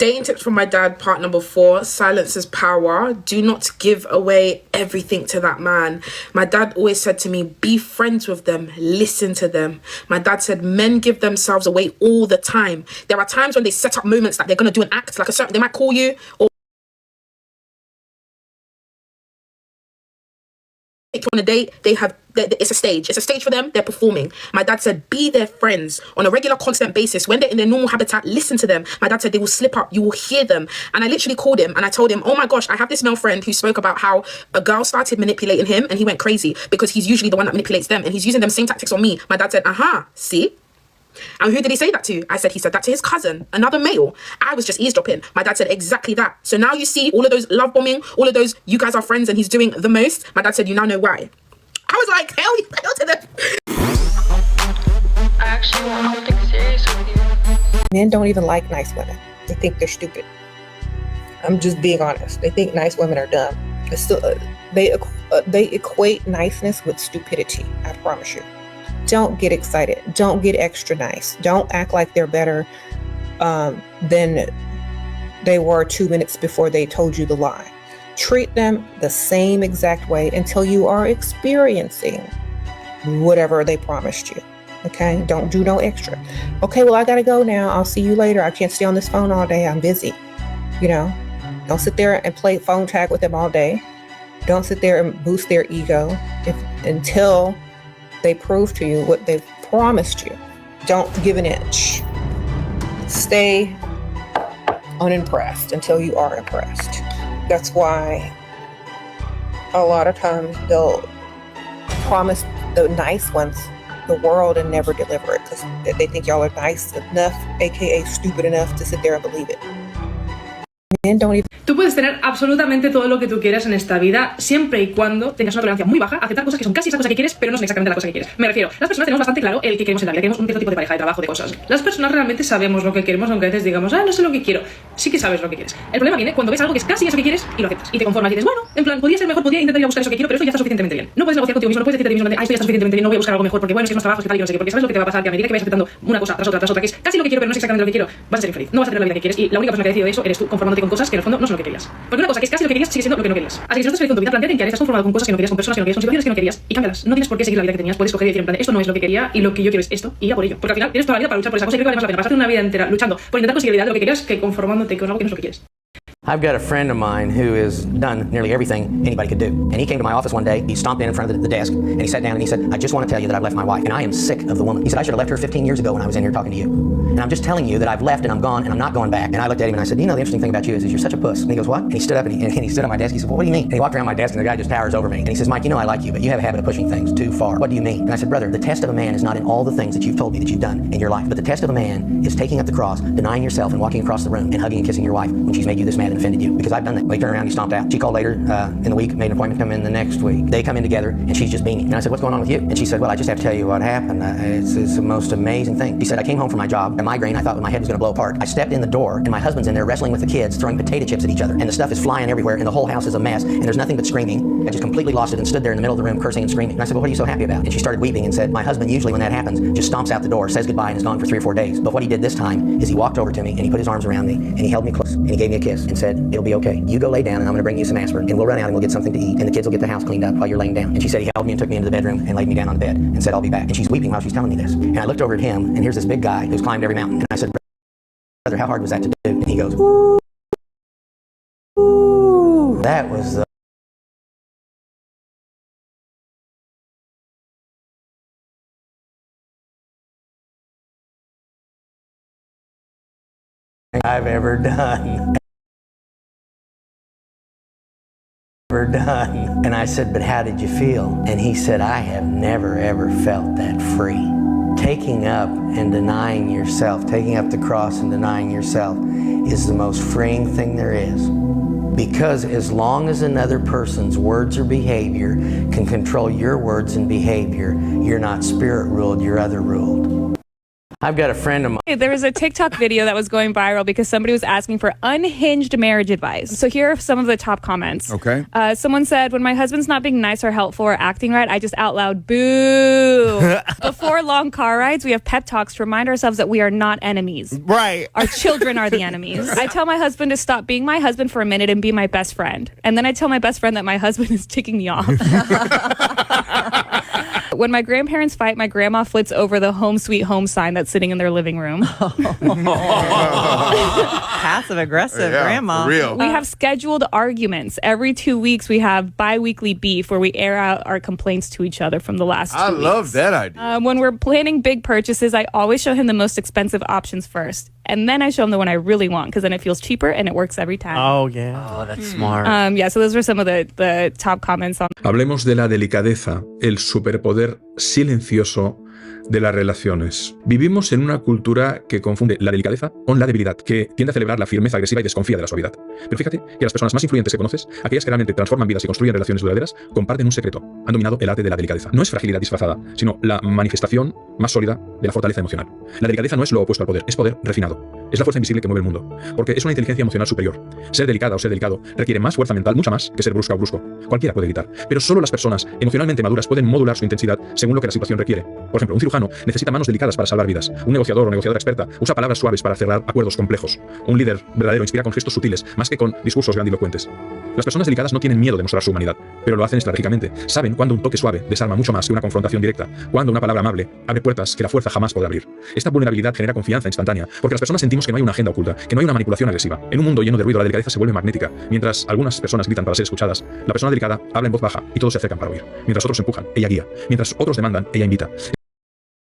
Dating tips from my dad, part number 4, silence is power. Do not give away everything to that man. My dad always said to me, be friends with them, listen to them. My dad said men give themselves away all the time. There are times when they set up moments that they're going to do an act, like a certain, they might call you or on a date, it's a stage for them, they're performing. My dad said be their friends on a regular constant basis. When they're in their normal habitat, listen to them. My dad said they will slip up, you will hear them. And I literally called him and I told him, oh my gosh, I have this male friend who spoke about how a girl started manipulating him and he went crazy because he's usually the one that manipulates them and he's using them same tactics on me. My dad said, see? And who did he say that to? I said, he said that to his cousin, another male. I was just eavesdropping. My dad said exactly that. So now you see all of those love bombing, all of those you guys are friends and he's doing the most. My dad said, you now know why. I was like, hell to them. I actually want something serious with you. Men don't even like nice women. They think they're stupid. I'm just being honest. They think nice women are dumb. It's still, they equate niceness with stupidity. I promise you. Don't get excited. Don't get extra nice. Don't act like they're better than they were 2 minutes before they told you the lie. Treat them the same exact way until you are experiencing whatever they promised you. Okay? Don't do no extra. Okay, well, I gotta go now. I'll see you later. I can't stay on this phone all day. I'm busy. You know? Don't sit there and play phone tag with them all day. Don't sit there and boost their ego until they prove to you what they've promised you. Don't give an inch. Stay unimpressed until you are impressed. That's why a lot of times they'll promise the nice ones the world and never deliver it because they think y'all are nice enough, aka stupid enough to sit there and believe it. Men don't even... Tú puedes tener absolutamente todo lo que tú quieras en esta vida siempre y cuando tengas una tolerancia muy baja a aceptar cosas que son casi esa cosa que quieres pero no son exactamente la cosa que quieres. Me refiero, las personas tenemos bastante claro el que queremos en la vida, queremos un cierto tipo de pareja, de trabajo, de cosas. Las personas realmente sabemos lo que queremos, aunque a veces digamos, no sé lo que quiero. Sí que sabes lo que quieres. El problema viene cuando ves algo que es casi eso que quieres y lo aceptas y te conformas y dices, bueno, en plan, podría ser mejor, podría intentar ir a buscar eso que quiero, pero esto ya está suficientemente bien. No puedes negociar contigo mismo, no puedes decirte a ti mismo, esto ya está suficientemente bien, no voy a buscar algo mejor porque bueno, es que los trabajos que tal y no sé qué, porque sabes lo que te va a pasar, que a medida que vayas aceptando una cosa tras otra, que es casi lo que quiero pero no es exactamente lo que quiero, vas a ser infeliz. No vas a tener la vida que quieres y la única persona que ha decidido eso eres tú, conformándote con cosas que en el fondo no son lo que querías. Porque una cosa que es casi lo que querías sigue siendo lo que no querías. Así que si no estás feliz con tu vida, planteate en que estás conformado con cosas que no querías, con personas que no querías, con situaciones que no querías y cámbialas. No tienes por qué seguir la vida que tenías, puedes coger y decir en plan, esto no es lo que quería y lo que yo quiero es esto y ir a por ello. Porque al final tienes toda la vida para luchar por esa cosa y creo que vale más la pena pasarte una vida entera luchando por intentar conseguir la vida de lo que querías que conformándote con algo que no es lo que quieres. I've got a friend of mine who has done nearly everything anybody could do. And he came to my office one day, he stomped in front of the desk, and he sat down and he said, I just want to tell you that I've left my wife, and I am sick of the woman. He said, I should have left her 15 years ago when I was in here talking to you. And I'm just telling you that I've left and I'm gone and I'm not going back. And I looked at him and I said, you know, the interesting thing about you is you're such a puss. And he goes, what? And he stood up and he stood on my desk. He said, well, what do you mean? And he walked around my desk and the guy just towers over me. And he says, Mike, you know I like you, but you have a habit of pushing things too far. What do you mean? And I said, brother, the test of a man is not in all the things that you've told me that you've done in your life. But the test of a man is taking up the cross, denying yourself and walking across the room and hugging and kissing your wife when she's made you this mad and offended you. Because I've done that. Well, he turned around, he stomped out. She called later in the week, made an appointment to come in the next week. They come in together and she's just beaming. And I said, what's going on with you? And she said, well, I just have to tell you what happened. It's the most amazing thing. She said, I came home from my job, a migraine, I thought my head was going to blow apart. I stepped in the door and my husband's in there wrestling with the kids, throwing potato chips at each other. And the stuff is flying everywhere and the whole house is a mess and there's nothing but screaming. I just completely lost it and stood there in the middle of the room cursing and screaming. And I said, well, what are you so happy about? And she started weeping and said, my husband usually when that happens just stomps out the door, says goodbye and is gone for 3 or 4 days. But what he did this time is he walked over to me and he put his arms around me and he held me close and he gave me a kiss and said, it'll be okay. You go lay down and I'm going to bring you some aspirin and we'll run out and we'll get something to eat and the kids will get the house cleaned up while you're laying down. And she said he held me and took me into the bedroom and laid me down on the bed and said, I'll be back. And she's weeping while she's telling me this. And I looked over at him and here's this big guy who's climbed every mountain. And I said, brother, how hard was that to do? And he goes, ooh, that was the I've ever done. And I said, but how did you feel? And he said, I have never ever felt that free. Taking up and denying yourself, taking up the cross and denying yourself is the most freeing thing there is. Because as long as another person's words or behavior can control your words and behavior, you're not spirit ruled, you're other ruled. I've got a friend of mine. There was a TikTok video that was going viral because somebody was asking for unhinged marriage advice. So here are some of the top comments. Okay. Someone said, when my husband's not being nice or helpful or acting right, I just out loud boo. Before long car rides, we have pep talks to remind ourselves that we are not enemies. Right. Our children are the enemies. I tell my husband to stop being my husband for a minute and be my best friend. And then I tell my best friend that my husband is ticking me off. When my grandparents fight, my grandma flits over the home sweet home sign that's sitting in their living room. Passive aggressive grandma. For real. We have scheduled arguments. Every 2 weeks, we have bi-weekly beef where we air out our complaints to each other from the last 2 I weeks. love that idea. When we're planning big purchases, I always show him the most expensive options first. And then I show him the one I really want because then it feels cheaper and it works every time. Oh, yeah. Oh, that's smart. Yeah, so those were some of the top comments on. Hablemos de la delicadeza, el superpoder silencioso de las relaciones. Vivimos en una cultura que confunde la delicadeza con la debilidad, que tiende a celebrar la firmeza agresiva y desconfía de la suavidad. Pero fíjate que las personas más influyentes que conoces, aquellas que realmente transforman vidas y construyen relaciones duraderas, comparten un secreto. Han dominado el arte de la delicadeza. No es fragilidad disfrazada, sino la manifestación más sólida de la fortaleza emocional. La delicadeza no es lo opuesto al poder, es poder refinado. Es la fuerza invisible que mueve el mundo, porque es una inteligencia emocional superior. Ser delicada o ser delicado requiere más fuerza mental, mucha más, que ser brusca o brusco. Cualquiera puede gritar, pero solo las personas emocionalmente maduras pueden modular su intensidad según lo que la situación requiere. Por ejemplo, un cirujano necesita manos delicadas para salvar vidas. Un negociador o negociadora experta usa palabras suaves para cerrar acuerdos complejos. Un líder verdadero inspira con gestos sutiles, más que con discursos grandilocuentes. Las personas delicadas no tienen miedo de mostrar su humanidad, pero lo hacen estratégicamente. Saben cuándo un toque suave desarma mucho más que una confrontación directa, cuándo una palabra amable abre puertas que la fuerza jamás podrá abrir. Esta vulnerabilidad genera confianza instantánea, porque las personas sentimos que no hay una agenda oculta, que no hay una manipulación agresiva. En un mundo lleno de ruido, la delicadeza se vuelve magnética. Mientras algunas personas gritan para ser escuchadas, la persona delicada habla en voz baja y todos se acercan para oír. Mientras otros empujan, ella guía. Mientras otros demandan, ella invita.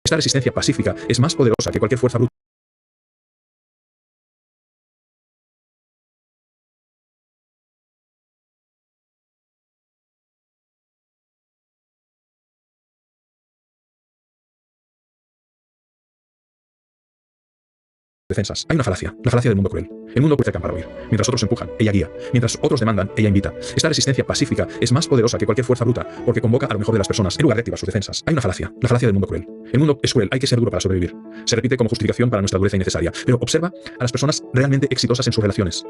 Esta resistencia pacífica es más poderosa que cualquier fuerza bruta. Defensas. Hay una falacia, la falacia del mundo cruel. El mundo acercan para oír. Mientras otros empujan, ella guía. Mientras otros demandan, ella invita. Esta resistencia pacífica es más poderosa que cualquier fuerza bruta, porque convoca a lo mejor de las personas en lugar de activar sus defensas. Hay una falacia, la falacia del mundo cruel. El mundo es cruel, hay que ser duro para sobrevivir. Se repite como justificación para nuestra dureza innecesaria. Pero observa a las personas realmente exitosas en sus relaciones.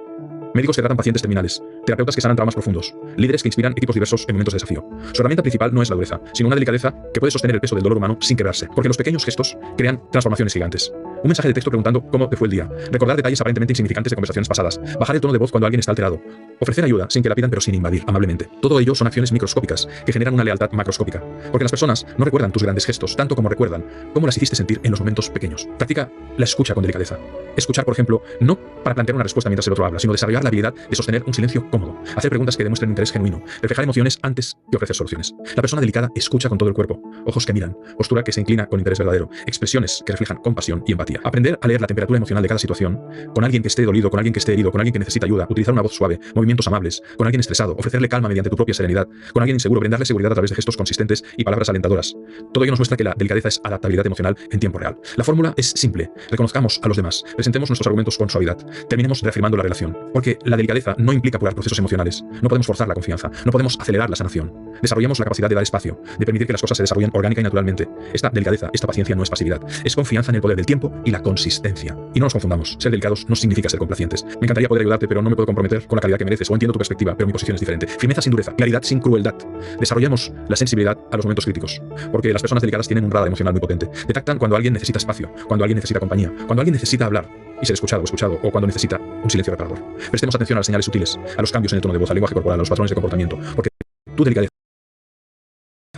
Médicos que tratan pacientes terminales, terapeutas que sanan traumas profundos, líderes que inspiran equipos diversos en momentos de desafío. Su herramienta principal no es la dureza, sino una delicadeza que puede sostener el peso del dolor humano sin quebrarse, porque los pequeños gestos crean transformaciones gigantes. Un mensaje de texto preguntando cómo te fue el día, recordar detalles aparentemente insignificantes de conversaciones pasadas, bajar el tono de voz cuando alguien está alterado, ofrecer ayuda sin que la pidan pero sin invadir, amablemente. Todo ello son acciones microscópicas que generan una lealtad macroscópica, porque las personas no recuerdan tus grandes gestos tanto como recuerdan cómo las hiciste sentir en los momentos pequeños. Practica la escucha con delicadeza. Escuchar, por ejemplo, no para plantear una respuesta mientras el otro habla, sino desarrollar la habilidad de sostener un silencio cómodo, hacer preguntas que demuestren interés genuino, reflejar emociones antes que ofrecer soluciones. La persona delicada escucha con todo el cuerpo, ojos que miran, postura que se inclina con interés verdadero, expresiones que reflejan compasión y empatía. Aprender a leer la temperatura emocional de cada situación, con alguien que esté dolido, con alguien que esté herido, con alguien que necesita ayuda, utilizar una voz suave, movimientos amables, con alguien estresado, ofrecerle calma mediante tu propia serenidad, con alguien inseguro, brindarle seguridad a través de gestos consistentes y palabras alentadoras. Todo ello nos muestra que la delicadeza es adaptabilidad emocional en tiempo real. La fórmula es simple: reconozcamos a los demás, presentemos nuestros argumentos con suavidad, terminemos reafirmando la relación, porque la delicadeza no implica apurar procesos emocionales, no podemos forzar la confianza, no podemos acelerar la sanación. Desarrollemos la capacidad de dar espacio, de permitir que las cosas se desarrollen orgánica y naturalmente. Esta delicadeza, esta paciencia no es pasividad, es confianza en el poder del tiempo y la consistencia. Y no nos confundamos, ser delicados no significa ser complacientes. Me encantaría poder ayudarte, pero no me puedo comprometer con la calidad que mereces, o entiendo tu perspectiva, pero mi posición es diferente. Firmeza sin dureza, claridad sin crueldad. Desarrollemos la sensibilidad a los momentos críticos, porque las personas delicadas tienen un radar emocional muy potente. Detectan cuando alguien necesita espacio, cuando alguien necesita compañía, cuando alguien necesita hablar y ser escuchado o escuchado, o cuando necesita un silencio reparador. Prestemos atención a las señales sutiles, a los cambios en el tono de voz, al lenguaje corporal, a los patrones de comportamiento, porque tu delicadeza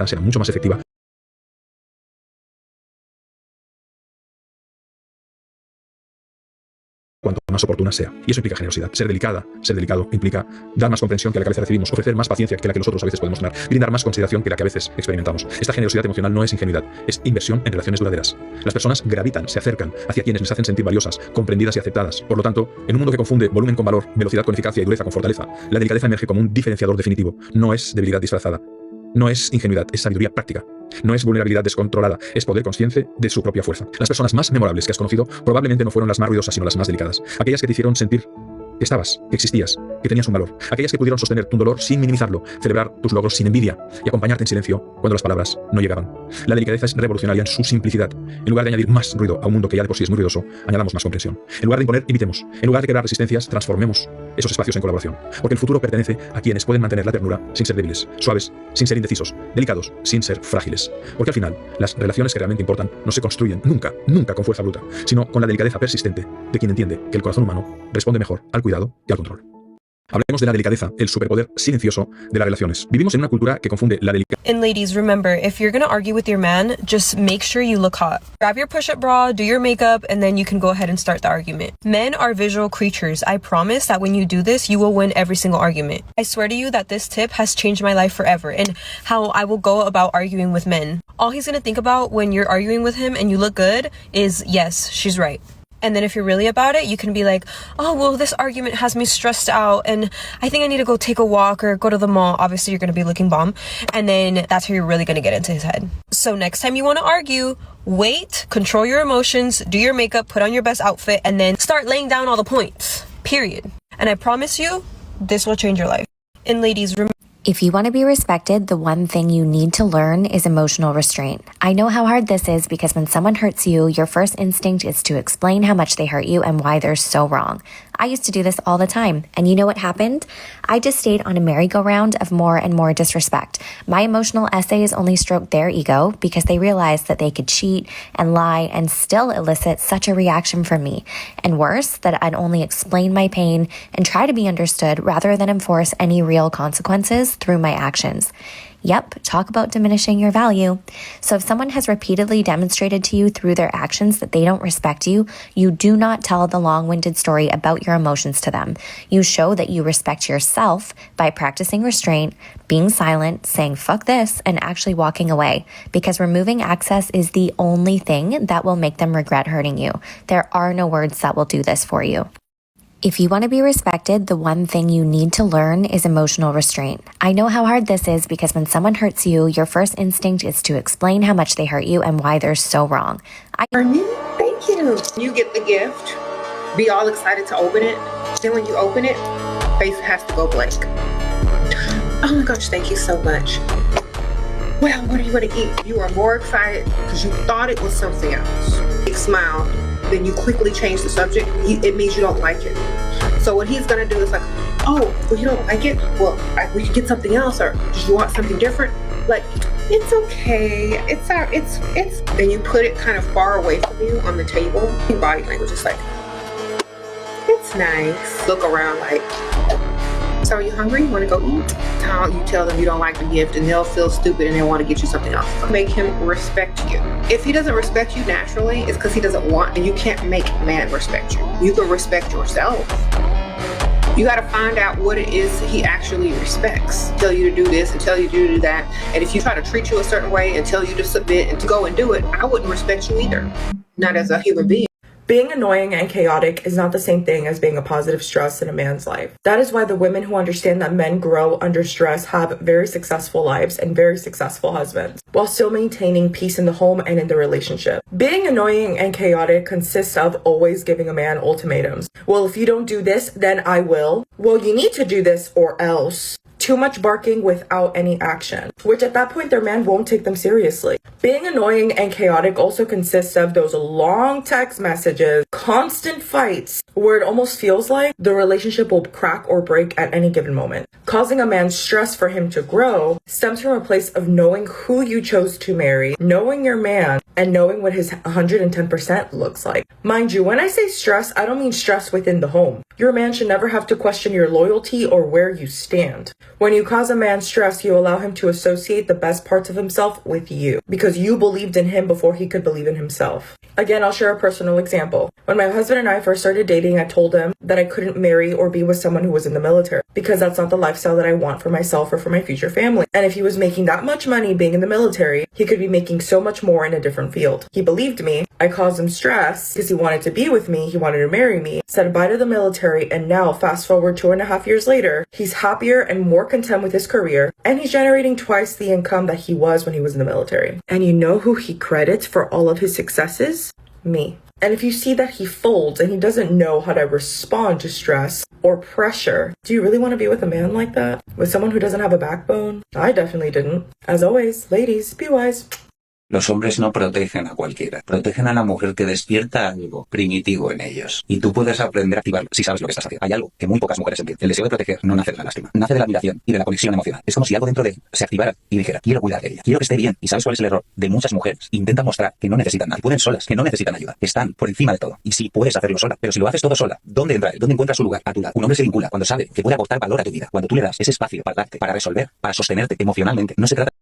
será mucho más efectiva cuanto más oportuna sea. Y eso implica generosidad. Ser delicada, ser delicado, implica dar más comprensión que la que a veces recibimos, ofrecer más paciencia que la que nosotros a veces podemos dar, brindar más consideración que la que a veces experimentamos. Esta generosidad emocional no es ingenuidad, es inversión en relaciones duraderas. Las personas gravitan, se acercan hacia quienes les hacen sentir valiosas, comprendidas y aceptadas. Por lo tanto, en un mundo que confunde volumen con valor, velocidad con eficacia y dureza con fortaleza, la delicadeza emerge como un diferenciador definitivo. No es debilidad disfrazada. No es ingenuidad, es sabiduría práctica. No es vulnerabilidad descontrolada, es poder consciente de su propia fuerza. Las personas más memorables que has conocido probablemente no fueron las más ruidosas, sino las más delicadas. Aquellas que te hicieron sentir que estabas, que existías, que tenían su valor, aquellas que pudieron sostener tu dolor sin minimizarlo, celebrar tus logros sin envidia y acompañarte en silencio cuando las palabras no llegaban. La delicadeza es revolucionaria en su simplicidad. En lugar de añadir más ruido a un mundo que ya de por sí es muy ruidoso, añadamos más comprensión. En lugar de imponer, invitemos. En lugar de crear resistencias, transformemos esos espacios en colaboración. Porque el futuro pertenece a quienes pueden mantener la ternura sin ser débiles, suaves sin ser indecisos, delicados sin ser frágiles. Porque al final, las relaciones que realmente importan no se construyen nunca con fuerza bruta, sino con la delicadeza persistente de quien entiende que el corazón humano responde mejor al cuidado y al control. Hablemos de la delicadeza, el superpoder silencioso de las relaciones. Vivimos en una cultura que confunde la delicadeza. And ladies, remember, if you're gonna argue with your man, just make sure you look hot. Grab your push-up bra, do your makeup, and then you can go ahead and start the argument. Men are visual creatures. I promise that when you do this, you will win every single argument. I swear to you that this tip has changed my life forever and how I will go about arguing with men. All he's gonna think about when you're arguing with him and you look good is, yes, she's right. And then if you're really about it, you can be like, oh, well, this argument has me stressed out and I think I need to go take a walk or go to the mall. Obviously, you're going to be looking bomb. And then that's how you're really going to get into his head. So next time you want to argue, wait, control your emotions, do your makeup, put on your best outfit, and then start laying down all the points, period. And I promise you, this will change your life. And ladies, remember, if you want to be respected, the one thing you need to learn is emotional restraint. I know how hard this is because when someone hurts you, your first instinct is to explain how much they hurt you and why they're so wrong. I used to do this all the time. And you know what happened? I just stayed on a merry-go-round of more and more disrespect. My emotional essays only stroked their ego because they realized that they could cheat and lie and still elicit such a reaction from me. And worse, that I'd only explain my pain and try to be understood rather than enforce any real consequences through my actions. Yep, talk about diminishing your value. So if someone has repeatedly demonstrated to you through their actions that they don't respect you, you do not tell the long-winded story about your emotions to them. You show that you respect yourself by practicing restraint, being silent, saying fuck this, and actually walking away. Because removing access is the only thing that will make them regret hurting you. There are no words that will do this for you. If you want to be respected, the one thing you need to learn is emotional restraint. I know how hard this is because when someone hurts you, your first instinct is to explain how much they hurt you and why they're so wrong. Thank you. You get the gift, be all excited to open it. Then when you open it, face has to go blank. Oh my gosh, thank you so much. Well, what are you going to eat? You are more excited because you thought it was something else. Big smile. Then you quickly change the subject. It means you don't like it. So what he's going to do is like, oh, well, you don't like it? Well, we can get something else, or do you want something different? Like, it's okay. It's. Then you put it kind of far away from you on the table. Your body language is like, it's nice. Look around like, so are you hungry? You want to go eat? How you tell them you don't like the gift and they'll feel stupid and they want to get you something else. Make him respect you. If he doesn't respect you naturally, it's because he doesn't want, and you can't make a man respect you. You can respect yourself. You got to find out what it is he actually respects. Tell you to do this and tell you to do that. And if you try to treat you a certain way and tell you to submit and to go and do it, I wouldn't respect you either. Not as a human being. Being annoying and chaotic is not the same thing as being a positive stress in a man's life. That is why the women who understand that men grow under stress have very successful lives and very successful husbands, while still maintaining peace in the home and in the relationship. Being annoying and chaotic consists of always giving a man ultimatums. Well, if you don't do this, then I will. Well, you need to do this or else. Too much barking without any action, which at that point their man won't take them seriously. Being annoying and chaotic also consists of those long text messages, constant fights, where it almost feels like the relationship will crack or break at any given moment. Causing a man stress for him to grow stems from a place of knowing who you chose to marry, knowing your man, and knowing what his 110% looks like. Mind you, when I say stress, I don't mean stress within the home. Your man should never have to question your loyalty or where you stand. When you cause a man stress, you allow him to associate the best parts of himself with you, because you believed in him before he could believe in himself. Again, I'll share a personal example. When my husband and I first started dating, I told him that I couldn't marry or be with someone who was in the military, because that's not the lifestyle that I want for myself or for my future family. And if he was making that much money being in the military, he could be making so much more in a different field. He believed me. I caused him stress because he wanted to be with me. He wanted to marry me, said bye to the military, and now fast forward 2.5 years later, he's happier and more content with his career, and he's generating twice the income that he was when he was in the military. And you know who he credits for all of his successes? Me. And if you see that he folds and he doesn't know how to respond to stress or pressure, do you really want to be with a man like that? With someone who doesn't have a backbone? I definitely didn't. As always, ladies, be wise. Los hombres no protegen a cualquiera, protegen a la mujer que despierta algo primitivo en ellos. Y tú puedes aprender a activarlo si sabes lo que estás haciendo. Hay algo que muy pocas mujeres entienden. El deseo de proteger no nace de la lástima, nace de la admiración y de la conexión emocional. Es como si algo dentro de él se activara y dijera, quiero cuidar de ella, quiero que esté bien. ¿Y sabes cuál es el error de muchas mujeres? Intentan mostrar que no necesitan nada, pueden solas, que no necesitan ayuda, están por encima de todo. Y sí, puedes hacerlo sola, pero si lo haces todo sola, ¿dónde entra él? ¿Dónde encuentra su lugar? A tu lado. Un hombre se vincula cuando sabe que puede aportar valor a tu vida, cuando tú le das ese espacio para darte, para resolver, para sostenerte emocionalmente. No se trata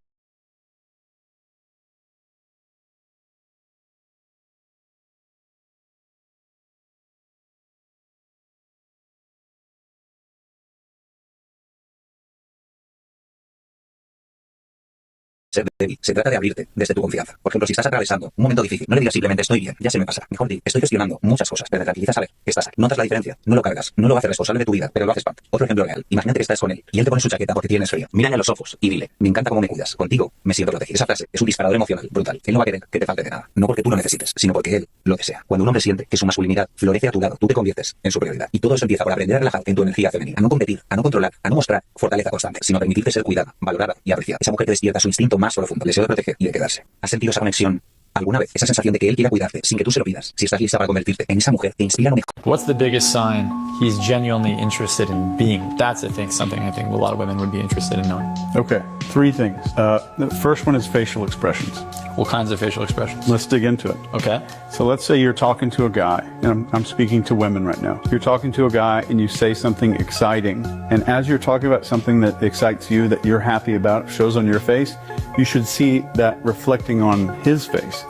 ser débil, se trata de abrirte desde tu confianza. Por ejemplo, si estás atravesando un momento difícil, no le digas simplemente estoy bien, ya se me pasa. Mejor di, estoy gestionando muchas cosas, pero te tranquiliza saber que estás ahí. Notas la diferencia, no lo cargas, no lo haces responsable de tu vida, pero lo haces parte. Otro ejemplo real, imagínate que estás con él y él te pone su chaqueta porque tienes frío. Mírale a los ojos y dile, me encanta cómo me cuidas, contigo me siento protegido. Esa frase es un disparador emocional brutal. Él no va a querer que te falte de nada, no porque tú lo necesites, sino porque él lo desea. Cuando un hombre siente que su masculinidad florece a tu lado, tú te conviertes en su prioridad. Y todo eso empieza por aprender a relajarte en tu energía femenina, a no competir, a no controlar, a no mostrar fortaleza constante, sino a permitirte ser cuidada, valorada y apreciada. Esa mujer que despierta su instinto más profundo, el deseo de proteger y de quedarse. ¿Has sentido esa conexión alguna vez? Esa sensación de que él quiera cuidarte sin que tú se lo pidas. Si estás lista para convertirte en esa mujer que inspira lo mejor. What's the biggest sign he's genuinely interested in being? That's, I think, something I think a lot of women would be interested in knowing. Okay, 3 things. The first one is facial expressions. What kinds of facial expressions? Let's dig into it. Okay. So let's say you're talking to a guy, and I'm speaking to women right now. You're talking to a guy and you say something exciting, and as you're talking about something that excites you, that you're happy about, shows on your face, you should see that reflecting on his face.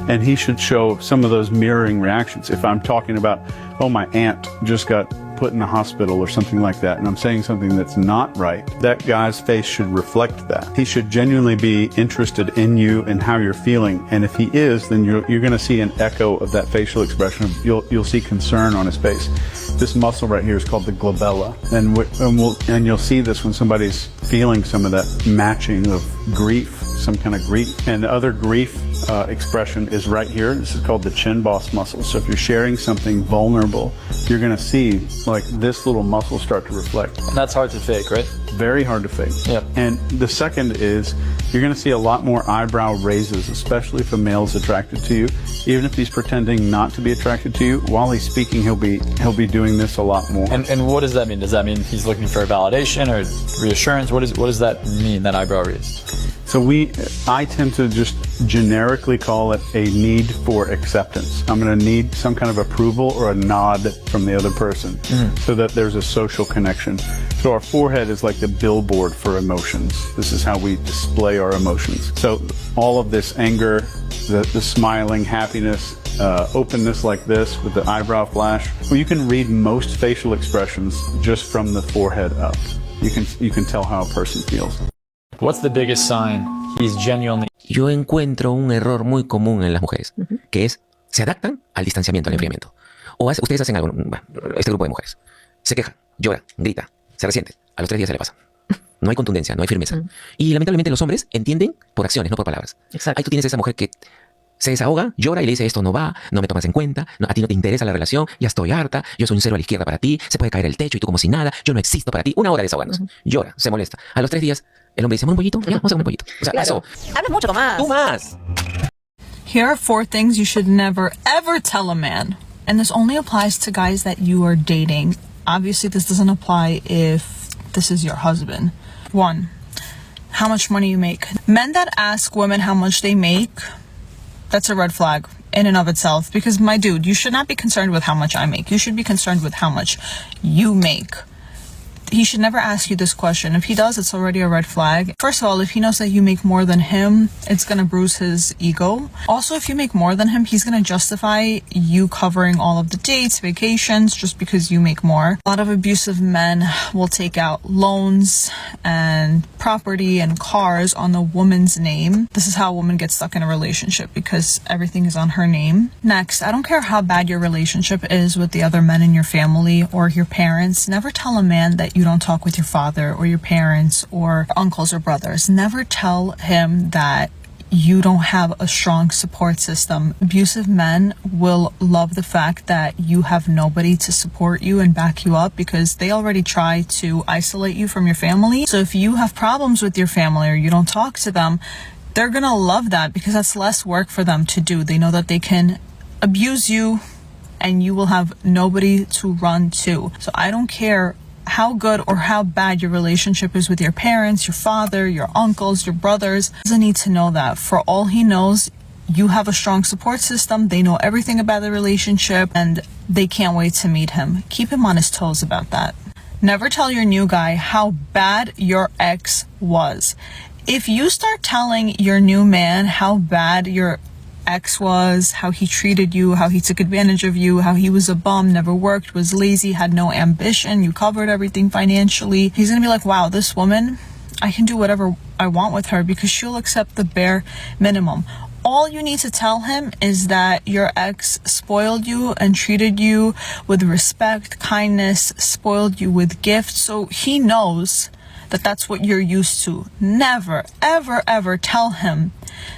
And he should show some of those mirroring reactions. If I'm talking about, oh, my aunt just got put in the hospital or something like that, and I'm saying something that's not right, that guy's face should reflect that. He should genuinely be interested in you and how you're feeling. And if he is, then you're going to see an echo of that facial expression. You'll see concern on his face. This muscle right here is called the glabella, and you'll see this when somebody's feeling some of that matching of grief, some kind of grief. And the other grief expression is right here. This is called the chin boss muscle. So if you're sharing something vulnerable, you're going to see like this little muscle start to reflect. And that's hard to fake, right? Very hard to fake. Yeah. And the second is you're going to see a lot more eyebrow raises, especially if a male's attracted to you. Even if he's pretending not to be attracted to you, while he's speaking, he'll be doing this a lot more. And what does that mean? Does that mean he's looking for validation or reassurance? What does that mean, that eyebrow raise? So I tend to just generically call it a need for acceptance. I'm going to need some kind of approval or a nod from the other person so that there's a social connection. So our forehead is like the billboard for emotions. This is how we display our emotions. So all of this anger, the smiling, happiness, openness like this with the eyebrow flash. Well, you can read most facial expressions just from the forehead up. You can tell how a person feels. What's the biggest sign he's genuinely... Yo encuentro un error muy común en las mujeres, que es, se adaptan al distanciamiento, al enfriamiento. O ustedes hacen algo, este grupo de mujeres, se queja, llora, grita, se resiente, a los 3 días se le pasa. No hay contundencia, no hay firmeza. Y lamentablemente los hombres entienden por acciones, no por palabras. Exacto. Ahí tú tienes esa mujer que se desahoga, llora y le dice, esto no va, no me tomas en cuenta, a ti no te interesa la relación, ya estoy harta, yo soy un 0 a la izquierda para ti, se puede caer el techo y tú como si nada, yo no existo para ti. 1 hora desahogándose, llora, se molesta. A los 3 días, el hombre dice, ¿un pollito? Ya, vamos a comer pollito. O sea, Claro. Habla mucho más. Tú más. Here are 4 things you should never, ever tell a man. And this only applies to guys that you are dating. Obviously, this doesn't apply if this is your husband. 1, how much money you make. Men that ask women how much they make, that's a red flag in and of itself. Because, my dude, you should not be concerned with how much I make. You should be concerned with how much you make. He should never ask you this question. If he does, it's already a red flag. First of all, if he knows that you make more than him, it's going to bruise his ego. Also, if you make more than him, he's going to justify you covering all of the dates, vacations, just because you make more. A lot of abusive men will take out loans and property and cars on the woman's name. This is how a woman gets stuck in a relationship, because everything is on her name. Next, I don't care how bad your relationship is with the other men in your family or your parents. Never tell a man that you don't talk with your father or your parents or uncles or brothers. Never tell him that you don't have a strong support system. Abusive men will love the fact that you have nobody to support you and back you up because they already try to isolate you from your family. So if you have problems with your family or you don't talk to them, they're gonna love that because that's less work for them to do. They know that they can abuse you and you will have nobody to run to. So I don't care how good or how bad your relationship is with your parents, your father, your uncles, your brothers. He doesn't need to know that. For all he knows, you have a strong support system. They know everything about the relationship and they can't wait to meet him. Keep him on his toes about that. Never tell your new guy how bad your ex was. If you start telling your new man how bad your ex was, how he treated you, how he took advantage of you, how he was a bum, never worked, was lazy, had no ambition, you covered everything financially, he's gonna be like, wow, this woman, I can do whatever I want with her because she'll accept the bare minimum. All you need to tell him is that your ex spoiled you and treated you with respect, kindness, spoiled you with gifts, so he knows that that's what you're used to. Never, ever, ever tell him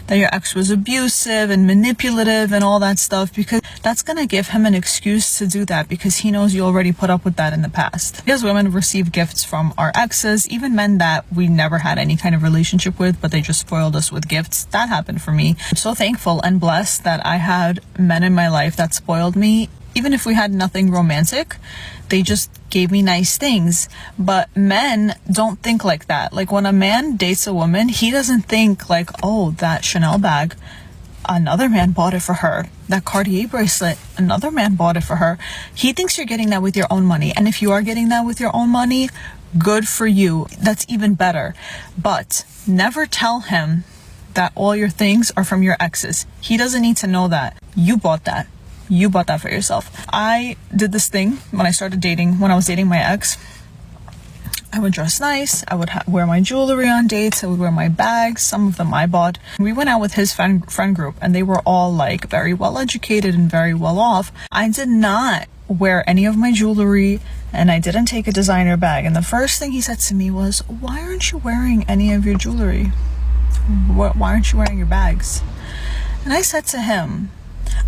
that your ex was abusive and manipulative and all that stuff because that's going to give him an excuse to do that because he knows you already put up with that in the past. Because women receive gifts from our exes, even men that we never had any kind of relationship with, but they just spoiled us with gifts. That happened for me. I'm so thankful and blessed that I had men in my life that spoiled me. Even if we had nothing romantic, they just gave me nice things. But men don't think like that. Like when a man dates a woman, he doesn't think like, oh, that Chanel bag, another man bought it for her. That Cartier bracelet, another man bought it for her. He thinks you're getting that with your own money. And if you are getting that with your own money, good for you. That's even better. But never tell him that all your things are from your exes. He doesn't need to know that. You bought that. You bought that for yourself. I did this thing when I started dating, when I was dating my ex. I would dress nice. I would wear my jewelry on dates. I would wear my bags. Some of them I bought. We went out with his friend group and they were all like very well educated and very well off. I did not wear any of my jewelry and I didn't take a designer bag. And the first thing he said to me was, why aren't you wearing any of your jewelry? Why aren't you wearing your bags? And I said to him,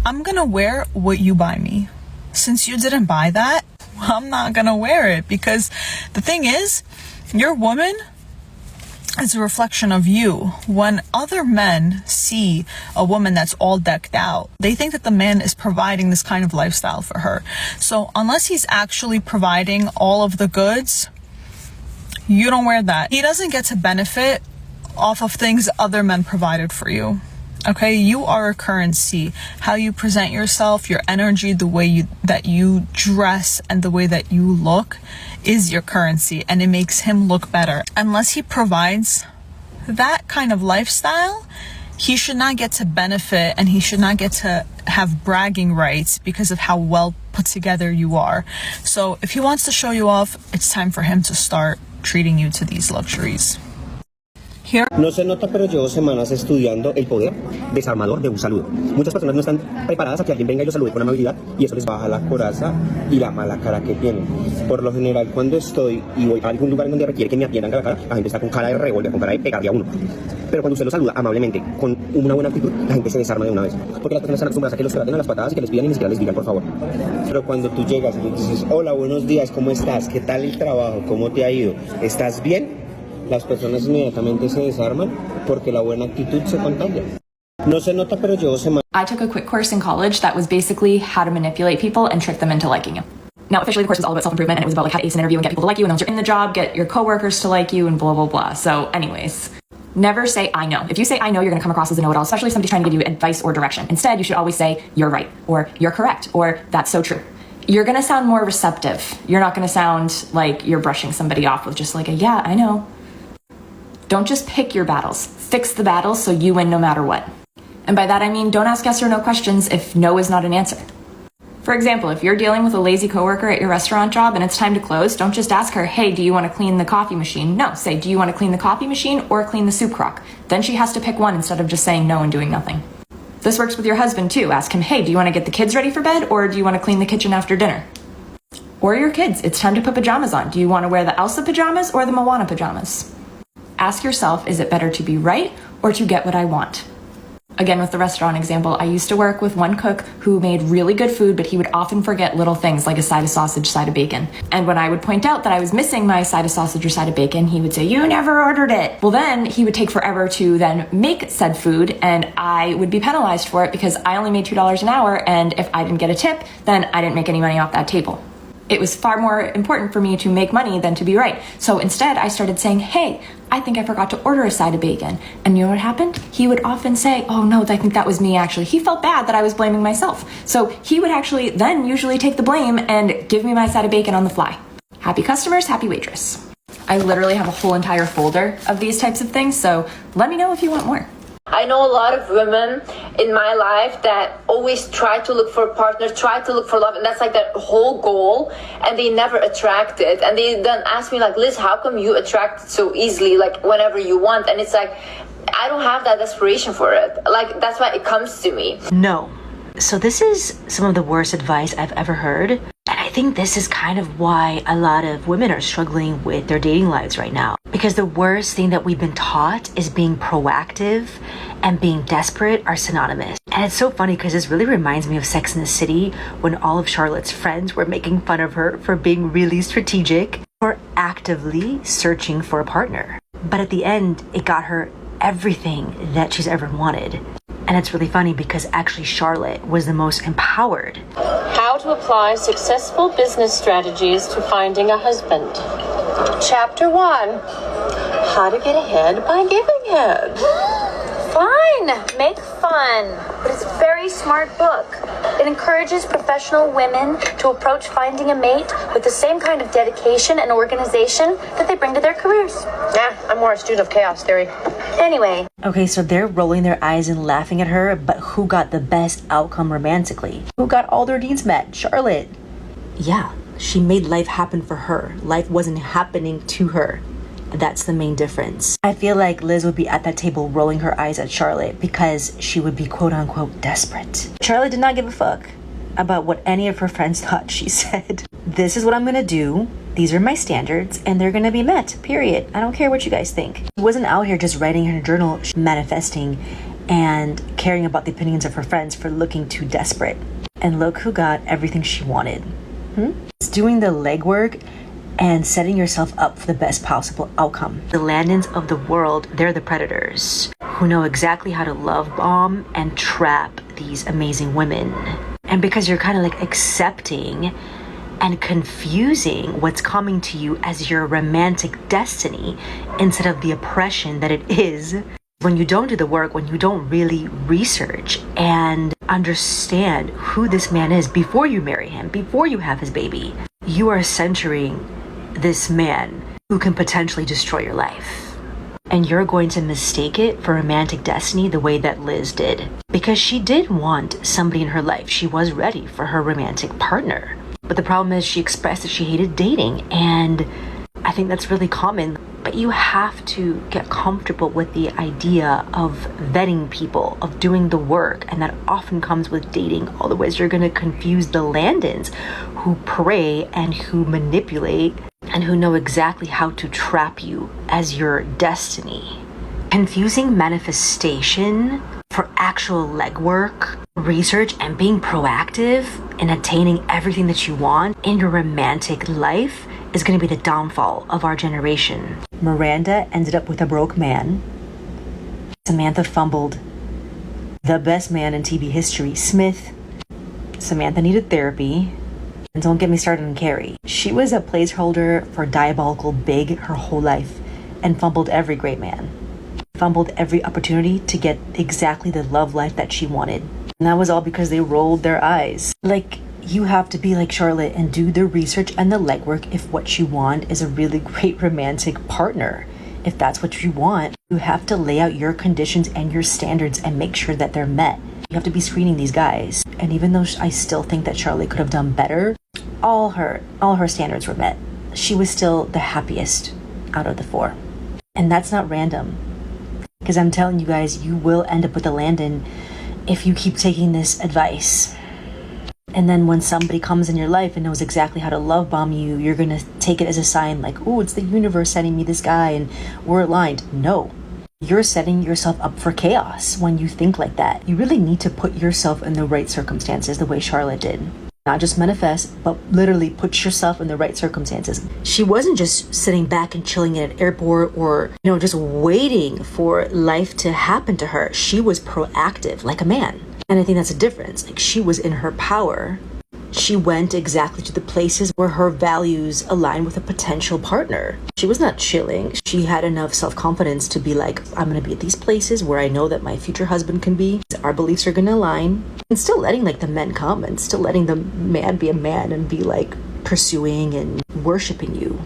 I'm gonna wear what you buy me. Since you didn't buy that, I'm not gonna wear it because the thing is, your woman is a reflection of you. When other men see a woman that's all decked out, they think that the man is providing this kind of lifestyle for her. So unless he's actually providing all of the goods, you don't wear that. He doesn't get to benefit off of things other men provided for you. Okay, you are a currency. How you present yourself, your energy, the way that you dress and the way that you look is your currency, and it makes him look better. Unless he provides that kind of lifestyle, he should not get to benefit and he should not get to have bragging rights because of how well put together you are. So if he wants to show you off, it's time for him to start treating you to these luxuries. No se nota, pero llevo semanas estudiando el poder desarmador de un saludo. Muchas personas no están preparadas a que alguien venga y los salude con amabilidad y eso les baja la coraza y la mala cara que tienen. Por lo general, cuando estoy y voy a algún lugar en donde requiere que me atiendan la cara, la gente está con cara de revólver, con cara de pegarle a uno. Pero cuando usted lo saluda amablemente, con una buena actitud, la gente se desarma de una vez. Porque las personas están acostumbradas a que los traten a las patadas y que les pidan y ni siquiera les digan por favor. Pero cuando tú llegas y dices, hola, buenos días, ¿cómo estás? ¿Qué tal el trabajo? ¿Cómo te ha ido? ¿Estás bien? Las personas inmediatamente se desarman porque la buena actitud se contagia. No se nota, pero llevo semanas. I took a quick course in college that was basically how to manipulate people and trick them into liking you. Now, officially, the course was all about self-improvement, and it was about like how to ace an interview and get people to like you, and once you're in the job, get your coworkers to like you, and blah, blah, blah. So anyways, never say, I know. If you say, I know, you're going to come across as a know-it-all, especially if somebody's trying to give you advice or direction. Instead, you should always say, you're right, or you're correct, or that's so true. You're going to sound more receptive. You're not going to sound like you're brushing somebody off with just like a, yeah, I know. Don't just pick your battles. Fix the battles so you win no matter what. And by that I mean don't ask yes or no questions if no is not an answer. For example, if you're dealing with a lazy coworker at your restaurant job and it's time to close, don't just ask her, hey, do you want to clean the coffee machine? No, say, do you want to clean the coffee machine or clean the soup crock? Then she has to pick one instead of just saying no and doing nothing. This works with your husband too. Ask him, hey, do you want to get the kids ready for bed or do you want to clean the kitchen after dinner? Or your kids, it's time to put pajamas on. Do you want to wear the Elsa pajamas or the Moana pajamas? Ask yourself, is it better to be right or to get what I want? Again, with the restaurant example, I used to work with one cook who made really good food, but he would often forget little things like a side of sausage, side of bacon. And when I would point out that I was missing my side of sausage or side of bacon, he would say, "You never ordered it." Well, then he would take forever to then make said food, and I would be penalized for it because I only made $2 an hour, and if I didn't get a tip, then I didn't make any money off that table. It was far more important for me to make money than to be right. So instead, I started saying, "Hey, I think I forgot to order a side of bacon." And you know what happened? He would often say, "Oh no, I think that was me actually." He felt bad that I was blaming myself. So he would actually then usually take the blame and give me my side of bacon on the fly. Happy customers, happy waitress. I literally have a whole entire folder of these types of things, so let me know if you want more. I know a lot of women in my life that always try to look for a partner, try to look for love, and that's like their whole goal, and they never attract it. And they then ask me like, "Liz, how come you attract it so easily, like whenever you want?" And it's like, I don't have that desperation for it. Like, that's why it comes to me. No. So this is some of the worst advice I've ever heard. And I think this is kind of why a lot of women are struggling with their dating lives right now. Because the worst thing that we've been taught is being proactive and being desperate are synonymous. And it's so funny because this really reminds me of Sex and the City when all of Charlotte's friends were making fun of her for being really strategic, for actively searching for a partner. But at the end, it got her everything that she's ever wanted. And it's really funny because actually Charlotte was the most empowered. How to apply successful business strategies to finding a husband. Chapter 1. How to get ahead by giving head. Fun! Make fun. But it's a very smart book. It encourages professional women to approach finding a mate with the same kind of dedication and organization that they bring to their careers. Yeah, I'm more a student of chaos theory. Anyway. Okay, so they're rolling their eyes and laughing at her, but who got the best outcome romantically? Who got all their needs met? Charlotte. Yeah, she made life happen for her. Life wasn't happening to her. That's the main difference. I feel like Liz would be at that table rolling her eyes at Charlotte because she would be quote unquote desperate. Charlotte did not give a fuck about what any of her friends thought. She said, "This is what I'm gonna do. These are my standards and they're gonna be met, period. I don't care what you guys think." She wasn't out here just writing in her journal, manifesting and caring about the opinions of her friends for looking too desperate. And look who got everything she wanted. It's doing the legwork and setting yourself up for the best possible outcome. The Landons of the world, they're the predators who know exactly how to love bomb and trap these amazing women. And because you're kind of like accepting and confusing what's coming to you as your romantic destiny instead of the oppression that it is, when you don't do the work, when you don't really research and understand who this man is before you marry him, before you have his baby, you are centering this man who can potentially destroy your life. And you're going to mistake it for romantic destiny the way that Liz did. Because she did want somebody in her life. She was ready for her romantic partner. But the problem is she expressed that she hated dating. And I think that's really common. But you have to get comfortable with the idea of vetting people, of doing the work. And that often comes with dating. Otherwise, you're going to confuse the Landons who prey and who manipulate and who know exactly how to trap you as your destiny. Confusing manifestation for actual legwork, research, and being proactive in attaining everything that you want in your romantic life is going to be the downfall of our generation. Miranda ended up with a broke man. Samantha fumbled the best man in TV history, Smith. Samantha needed therapy. And don't get me started on Carrie. She was a placeholder for Diabolical Big her whole life and fumbled every great man. Fumbled every opportunity to get exactly the love life that she wanted. And that was all because they rolled their eyes. Like, you have to be like Charlotte and do the research and the legwork if what you want is a really great romantic partner. If that's what you want, you have to lay out your conditions and your standards and make sure that they're met. You have to be screening these guys. And even though I still think that Charlotte could have done better, all her standards were met. She was still the happiest out of the four. And that's not random. Because I'm telling you guys, you will end up with a Landon if you keep taking this advice. And then when somebody comes in your life and knows exactly how to love bomb you, you're going to take it as a sign like, oh, it's the universe sending me this guy and we're aligned. No. You're setting yourself up for chaos when you think like that. You really need to put yourself in the right circumstances the way Charlotte did. Not just manifest, but literally put yourself in the right circumstances. She wasn't just sitting back and chilling in an airport or, just waiting for life to happen to her. She was proactive like a man. And I think that's a difference. Like, she was in her power. She went exactly to the places where her values align with a potential partner. She was not chilling. She had enough self-confidence to be like, I'm going to be at these places where I know that my future husband can be. Our beliefs are going to align. And still letting the men come and still letting the man be a man and be pursuing and worshiping you.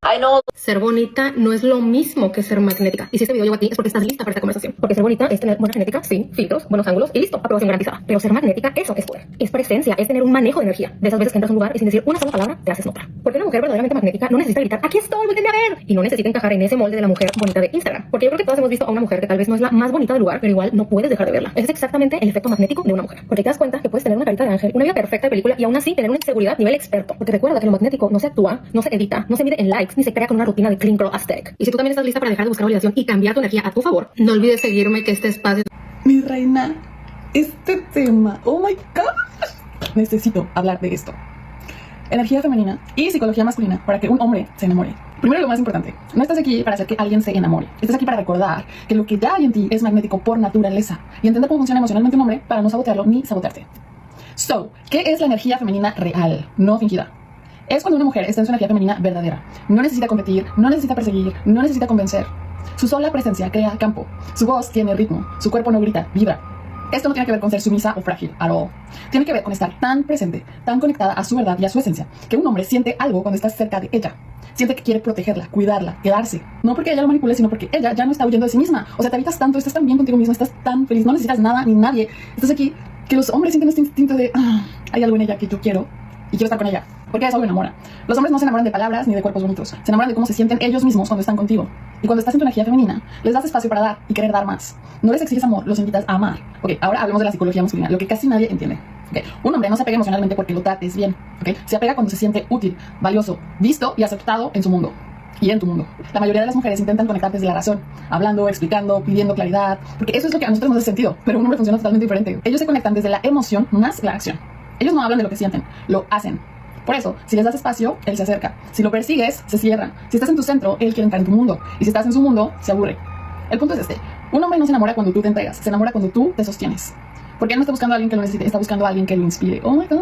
I know. Ser bonita no es lo mismo que ser magnética. Y si este video llegó a ti es porque estás lista para esta conversación. Porque ser bonita es tener buena genética, sí, filtros, buenos ángulos y listo, aprobación garantizada. Pero ser magnética, eso es poder. Es presencia, es tener un manejo de energía. De esas veces que entras a un lugar y sin decir una sola palabra, te haces nota. Porque una mujer verdaderamente magnética no necesita gritar, aquí estoy, volvíenme a ver. Y no necesita encajar en ese molde de la mujer bonita de Instagram. Porque yo creo que todas hemos visto a una mujer que tal vez no es la más bonita del lugar, pero igual no puedes dejar de verla. Ese es exactamente el efecto magnético de una mujer. Porque te das cuenta que puedes tener una carita de ángel, una vida perfecta de película y aún así tener una inseguridad a nivel experto. Porque recuerda que lo magnético no se actúa, no se edita, no se mide en likes, ni se crea con una rutina de clean girl aesthetic. Y si tú también estás lista para dejar de buscar validación y cambiar tu energía a tu favor, no olvides seguirme, que este espacio... Mi reina, este tema, oh my god, necesito hablar de esto. Energía femenina y psicología masculina para que un hombre se enamore. Primero, lo más importante, no estás aquí para hacer que alguien se enamore. Estás aquí para recordar que lo que ya hay en ti es magnético por naturaleza y entender cómo funciona emocionalmente un hombre para no sabotearlo ni sabotearte. So, ¿qué es la energía femenina real, no fingida? Es cuando una mujer está en su energía femenina verdadera. No necesita competir, no necesita perseguir, no necesita convencer. Su sola presencia crea campo. Su voz tiene ritmo. Su cuerpo no grita, vibra. Esto no tiene que ver con ser sumisa o frágil, at all. Tiene que ver con estar tan presente, tan conectada a su verdad y a su esencia, que un hombre siente algo cuando estás cerca de ella. Siente que quiere protegerla, cuidarla, quedarse. No porque ella lo manipule, sino porque ella ya no está huyendo de sí misma. O sea, te habitas tanto, estás tan bien contigo mismo, estás tan feliz, no necesitas nada ni nadie. Estás aquí, que los hombres sienten este instinto de, hay algo en ella que yo quiero y quiero estar con ella. Porque eso lo enamora. Los hombres no se enamoran de palabras ni de cuerpos bonitos. Se enamoran de cómo se sienten ellos mismos cuando están contigo. Y cuando estás en tu energía femenina, les das espacio para dar y querer dar más. No les exiges amor, los invitas a amar. Ok, ahora hablemos de la psicología masculina, lo que casi nadie entiende. Okay. Un hombre no se apega emocionalmente porque lo trates bien. Okay. Se apega cuando se siente útil, valioso, visto y aceptado en su mundo. Y en tu mundo. La mayoría de las mujeres intentan conectar desde la razón, hablando, explicando, pidiendo claridad, porque eso es lo que a nosotros nos hace sentido, pero un hombre funciona totalmente diferente. Ellos se conectan desde la emoción más la acción. Ellos no hablan de lo que sienten, lo hacen. Por eso, si les das espacio, él se acerca. Si lo persigues, se cierra. Si estás en tu centro, él quiere entrar en tu mundo. Y si estás en su mundo, se aburre. El punto es este. Un hombre no se enamora cuando tú te entregas, se enamora cuando tú te sostienes. Porque él no está buscando a alguien que lo necesite, está buscando a alguien que lo inspire. Oh my God.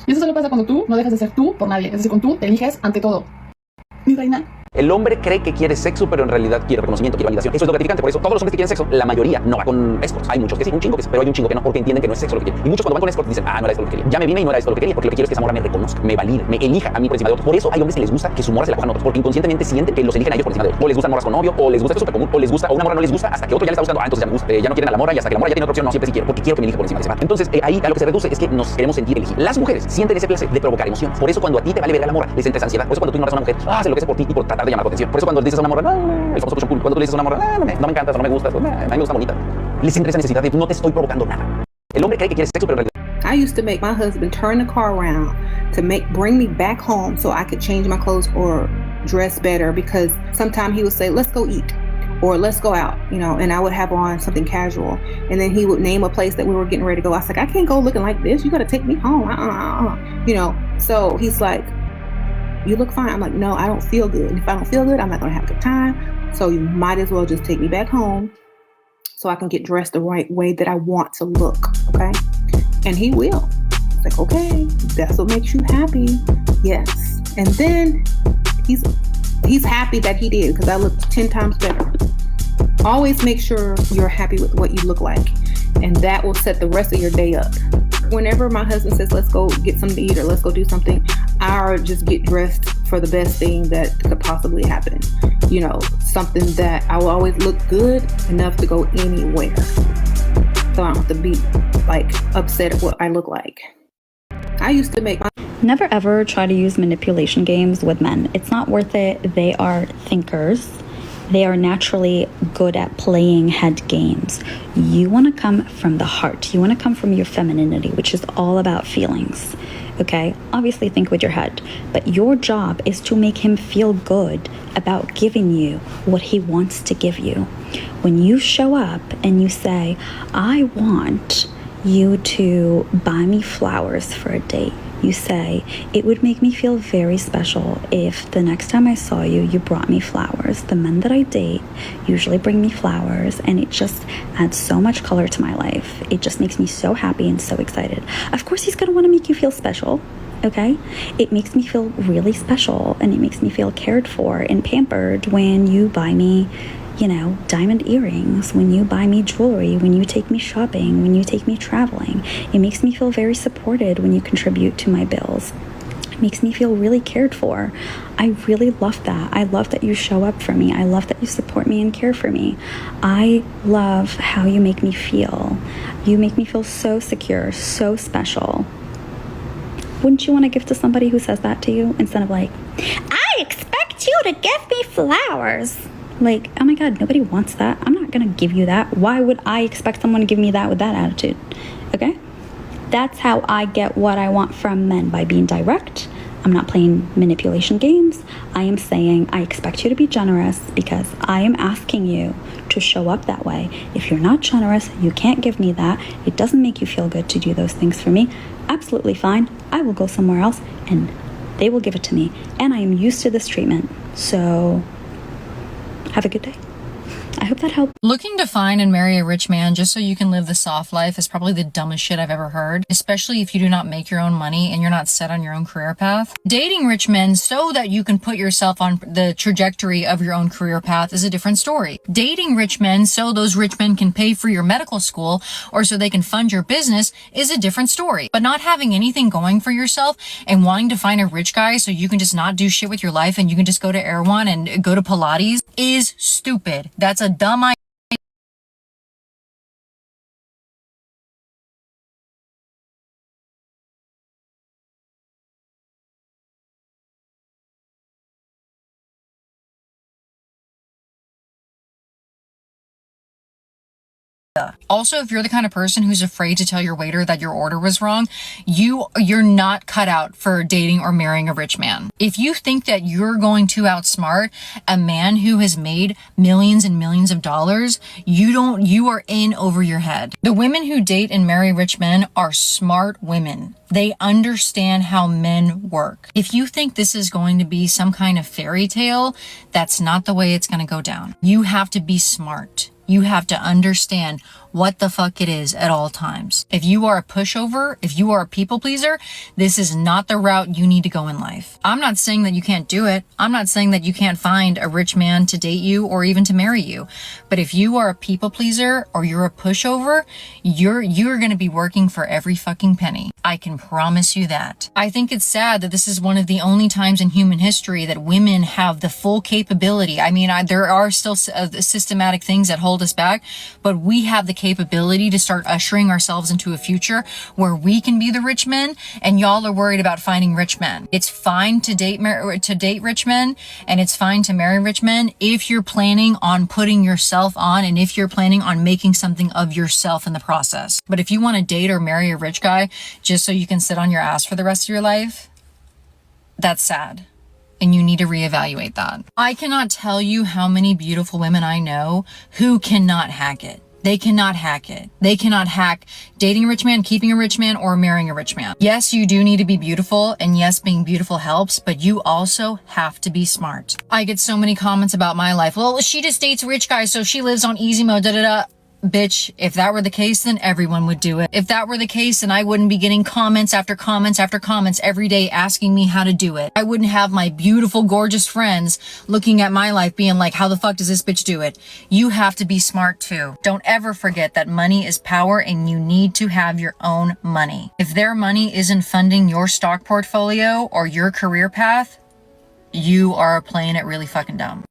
Y eso solo pasa cuando tú no dejas de ser tú por nadie. Es decir, cuando tú te eliges ante todo. Mi reina. El hombre cree que quiere sexo, pero en realidad quiere reconocimiento, quiere validación. Eso es lo gratificante. Por eso todos los hombres que quieren sexo, la mayoría no va con escorts. Hay muchos que sí, un chingo que sí, pero hay un chingo que no, porque entienden que no es sexo lo que quieren. Y muchos cuando van con escorts dicen, no era esto lo que quería. Ya me vine y no era esto lo que quería, porque lo que quiero es que esa morra me reconozca, me valide, me elija a mí por encima de otros. Por eso hay hombres que les gusta que su morra se la cojan otros, porque inconscientemente sienten que los eligen a ellos por encima de otros. O les gustan morras con novio, o les gusta esto súper común, o les gusta, o una morra no les gusta, hasta que otro ya le está buscando, entonces ya me gusta, ya no quieren a la morra, y hasta que la morra ya tiene otra opción, no, siempre sí quiero, porque quiero que me elija por encima de ese man. Entonces, ahí a lo que se reduce es que nos queremos sentir elegidos. Las mujeres sienten ese placer de provocar emoción. Por eso cuando a ti te vale verga la morra, les entra esa ansiedad. Por eso cuando tú ignoras a una mujer, se enloquece por ti y por tratar de llamar tu atención. Por eso cuando dices a una morra, el famoso push and pull, cuando tú le dices a una morra, no me encanta, no me gusta, a mí me gusta bonita, les entra esa necesidad de no te estoy provocando nada. El hombre cree que quiere sexo, pero en realidad I used to make my husband turn the car around to bring me back home so I could change my clothes or dress better, because sometimes he would say, let's go eat or let's go out, and I would have on something casual, and then he would name a place that we were getting ready to go. I was like, I can't go looking like this, you got to take me home. So he's like, you look fine. I'm like, no, I don't feel good, and if I don't feel good, I'm not gonna have a good time, so you might as well just take me back home so I can get dressed the right way that I want to look, okay? And he will. It's like, okay, that's what makes you happy. Yes. And then he's happy that he did, because I looked 10 times better. Always make sure you're happy with what you look like, and that will set the rest of your day up. Whenever my husband says, let's go get something to eat or let's go do something, I just get dressed for the best thing that could possibly happen. Something that I will always look good enough to go anywhere. So I don't have to be upset at what I look like. I used to make my... Never ever try to use manipulation games with men. It's not worth it. They are thinkers. They are naturally good at playing head games. You want to come from the heart. You want to come from your femininity, which is all about feelings. okay? Obviously think with your head, but your job is to make him feel good about giving you what he wants to give you. When you show up and you say, I want you to buy me flowers for a date, you say, it would make me feel very special if the next time I saw you, you brought me flowers. The men that I date usually bring me flowers, and it just adds so much color to my life. It just makes me so happy and so excited. Of course, he's gonna wanna make you feel special, okay? It makes me feel really special, and it makes me feel cared for and pampered when you buy me, you know, diamond earrings, when you buy me jewelry, when you take me shopping, when you take me traveling. It makes me feel very supported when you contribute to my bills. It makes me feel really cared for. I really love that. I love that you show up for me. I love that you support me and care for me. I love how you make me feel. You make me feel so secure, so special. Wouldn't you want to give to somebody who says that to you instead of like, I expect you to give me flowers? Like, oh my God, nobody wants that. I'm not gonna give you that. Why would I expect someone to give me that with that attitude? Okay? That's how I get what I want from men, by being direct. I'm not playing manipulation games. I am saying I expect you to be generous because I am asking you to show up that way. If you're not generous, you can't give me that. It doesn't make you feel good to do those things for me. Absolutely fine. I will go somewhere else and they will give it to me. And I am used to this treatment. So have a good day. I hope that helped. Looking to find and marry a rich man just so you can live the soft life is probably the dumbest shit I've ever heard, especially if you do not make your own money and you're not set on your own career path. Dating rich men so that you can put yourself on the trajectory of your own career path is a different story. Dating rich men so those rich men can pay for your medical school or so they can fund your business is a different story. But not having anything going for yourself and wanting to find a rich guy so you can just not do shit with your life and you can just go to Erewhon and go to Pilates is stupid. That's a dumb idea. Also, if you're the kind of person who's afraid to tell your waiter that your order was wrong, you're not cut out for dating or marrying a rich man. If you think that you're going to outsmart a man who has made millions and millions of dollars, you are in over your head. The women who date and marry rich men are smart women. They understand how men work. If you think this is going to be some kind of fairy tale, that's not the way it's going to go down. You have to be smart. You have to understand what the fuck it is at all times. If you are a pushover, if you are a people pleaser, this is not the route you need to go in life. I'm not saying that you can't do it. I'm not saying that you can't find a rich man to date you or even to marry you. But if you are a people pleaser or you're a pushover, you're going to be working for every fucking penny. I can promise you that. I think it's sad that this is one of the only times in human history that women have the full capability. I mean, there are still systematic things that hold us back, but we have the capability to start ushering ourselves into a future where we can be the rich men, and y'all are worried about finding rich men. It's fine to date rich men, and it's fine to marry rich men if you're planning on putting yourself on and if you're planning on making something of yourself in the process. But if you want to date or marry a rich guy just so you can sit on your ass for the rest of your life, that's sad. And you need to reevaluate that. I cannot tell you how many beautiful women I know who cannot hack it. They cannot hack it. They cannot hack dating a rich man, keeping a rich man, or marrying a rich man. Yes, you do need to be beautiful, and yes, being beautiful helps, but you also have to be smart. I get so many comments about my life. Well, she just dates rich guys, so she lives on easy mode, da-da-da. Bitch, if that were the case, then everyone would do it. If that were the case, then I wouldn't be getting comments after comments after comments every day asking me how to do it. I wouldn't have my beautiful, gorgeous friends looking at my life being like, how the fuck does this bitch do it? You have to be smart too. Don't ever forget that money is power and you need to have your own money. If their money isn't funding your stock portfolio or your career path, you are playing it really fucking dumb.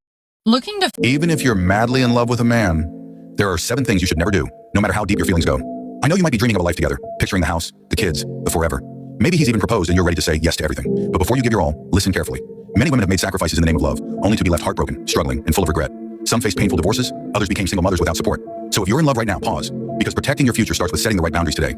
Even if you're madly in love with a man, there are 7 things you should never do, no matter how deep your feelings go. I know you might be dreaming of a life together, picturing the house, the kids, the forever. Maybe he's even proposed and you're ready to say yes to everything. But before you give your all, listen carefully. Many women have made sacrifices in the name of love, only to be left heartbroken, struggling, and full of regret. Some faced painful divorces, others became single mothers without support. So if you're in love right now, pause, because protecting your future starts with setting the right boundaries today.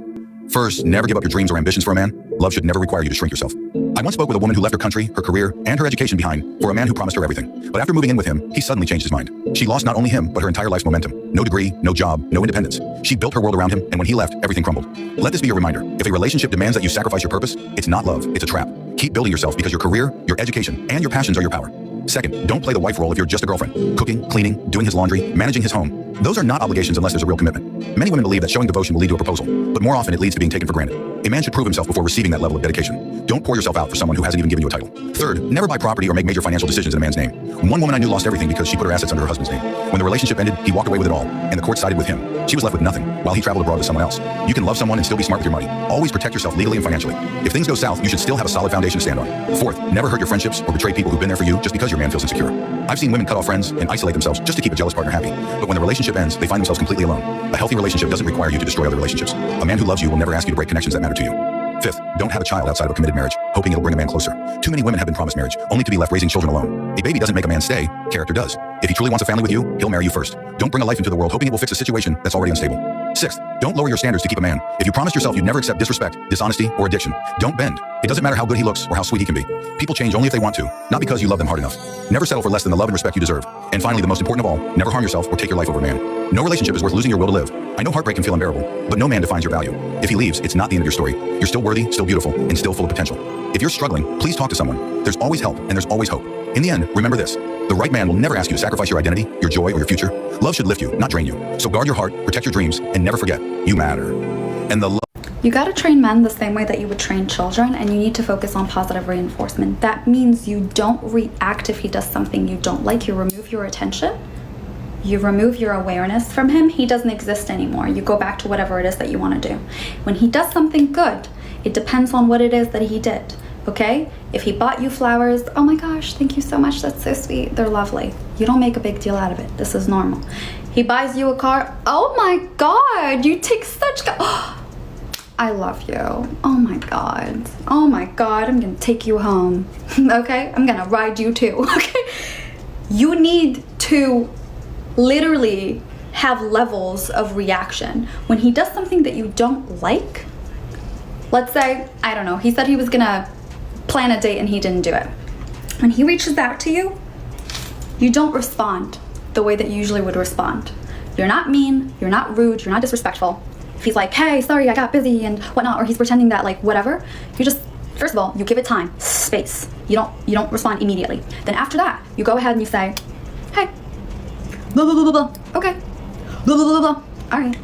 First, never give up your dreams or ambitions for a man. Love should never require you to shrink yourself. I once spoke with a woman who left her country, her career, and her education behind for a man who promised her everything. But after moving in with him, he suddenly changed his mind. She lost not only him, but her entire life's momentum. No degree, no job, no independence. She built her world around him, and when he left, everything crumbled. Let this be a reminder. If a relationship demands that you sacrifice your purpose, it's not love, it's a trap. Keep building yourself because your career, your education, and your passions are your power. Second, don't play the wife role if you're just a girlfriend. Cooking, cleaning, doing his laundry, managing his home. Those are not obligations unless there's a real commitment. Many women believe that showing devotion will lead to a proposal, but more often it leads to being taken for granted. A man should prove himself before receiving that level of dedication. Don't pour yourself out for someone who hasn't even given you a title. Third, never buy property or make major financial decisions in a man's name. One woman I knew lost everything because she put her assets under her husband's name. When the relationship ended, he walked away with it all, and the court sided with him. She was left with nothing, while he traveled abroad with someone else. You can love someone and still be smart with your money. Always protect yourself legally and financially. If things go south, you should still have a solid foundation to stand on. Fourth, never hurt your friendships or betray people who've been there for you just because your man feels insecure. I've seen women cut off friends and isolate themselves just to keep a jealous partner happy. But when the relationship ends, they find themselves completely alone. A healthy relationship doesn't require you to destroy other relationships. A man who loves you will never ask you to break connections that matter to you. Fifth, don't have a child outside of a committed marriage, hoping it'll bring a man closer. Too many women have been promised marriage, only to be left raising children alone. A baby doesn't make a man stay, character does. If he truly wants a family with you, he'll marry you first. Don't bring a life into the world hoping it will fix a situation that's already unstable. Sixth, don't lower your standards to keep a man. If you promised yourself you'd never accept disrespect, dishonesty, or addiction, don't bend. It doesn't matter how good he looks or how sweet he can be. People change only if they want to, not because you love them hard enough. Never settle for less than the love and respect you deserve. And finally, the most important of all, never harm yourself or take your life over a man. No relationship is worth losing your will to live. I know heartbreak can feel unbearable, but no man defines your value. If he leaves, it's not the end of your story. You're still worthy, still beautiful, and still full of potential. If you're struggling, please talk to someone. There's always help, and there's always hope. In the end, remember this. The right man will never ask you to sacrifice your identity, your joy, or your future. Love should lift you, not drain you. So guard your heart, protect your dreams, and never forget, you matter. And the You gotta train men the same way that you would train children, and you need to focus on positive reinforcement. That means you don't react if he does something you don't like. You remove your attention. You remove your awareness from him. He doesn't exist anymore. You go back to whatever it is that you want to do. When he does something good, it depends on what it is that he did. Okay? If he bought you flowers, oh my gosh, thank you so much, that's so sweet, they're lovely. You don't make a big deal out of it. This is normal. He buys you a car, oh my god, you take such I love you. Oh my god. Oh my god, I'm gonna take you home. Okay? I'm gonna ride you too. Okay? You need to literally have levels of reaction. When he does something that you don't like, let's say, I don't know, he said he was gonna plan a date and he didn't do it. When he reaches out to you, you don't respond the way that you usually would respond. You're not mean, you're not rude, you're not disrespectful. If he's like, hey, sorry, I got busy and whatnot, or he's pretending that like whatever, you just, first of all, you give it time, space. You don't respond immediately. Then after that, you go ahead and you say, hey, blah, blah, blah, blah, blah. Okay. Blah, blah, blah, blah. All right.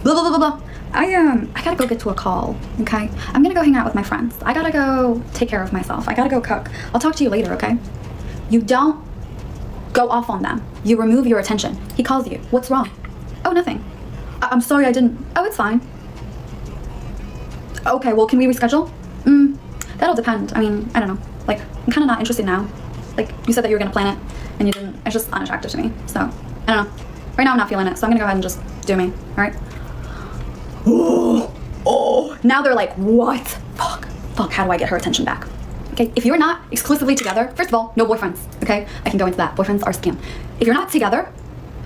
Blah, blah, blah, blah, blah. I gotta go get to a call, okay? I'm gonna go hang out with my friends. I gotta go take care of myself. I gotta go cook. I'll talk to you later, okay? You don't go off on them. You remove your attention. He calls you. What's wrong? Oh, nothing. I'm sorry I didn't. Oh, it's fine. Okay, well, can we reschedule? That'll depend. I mean, I don't know. Like, I'm kind of not interested now. Like, you said that you were gonna plan it, and you didn't. It's just unattractive to me. So, I don't know. Right now I'm not feeling it, so I'm gonna go ahead and just do me, all right? Oh, now they're like, what? Fuck, how do I get her attention back? Okay, if you're not exclusively together, first of all, no boyfriends, okay? I can go into that. Boyfriends are a scam. If you're not together,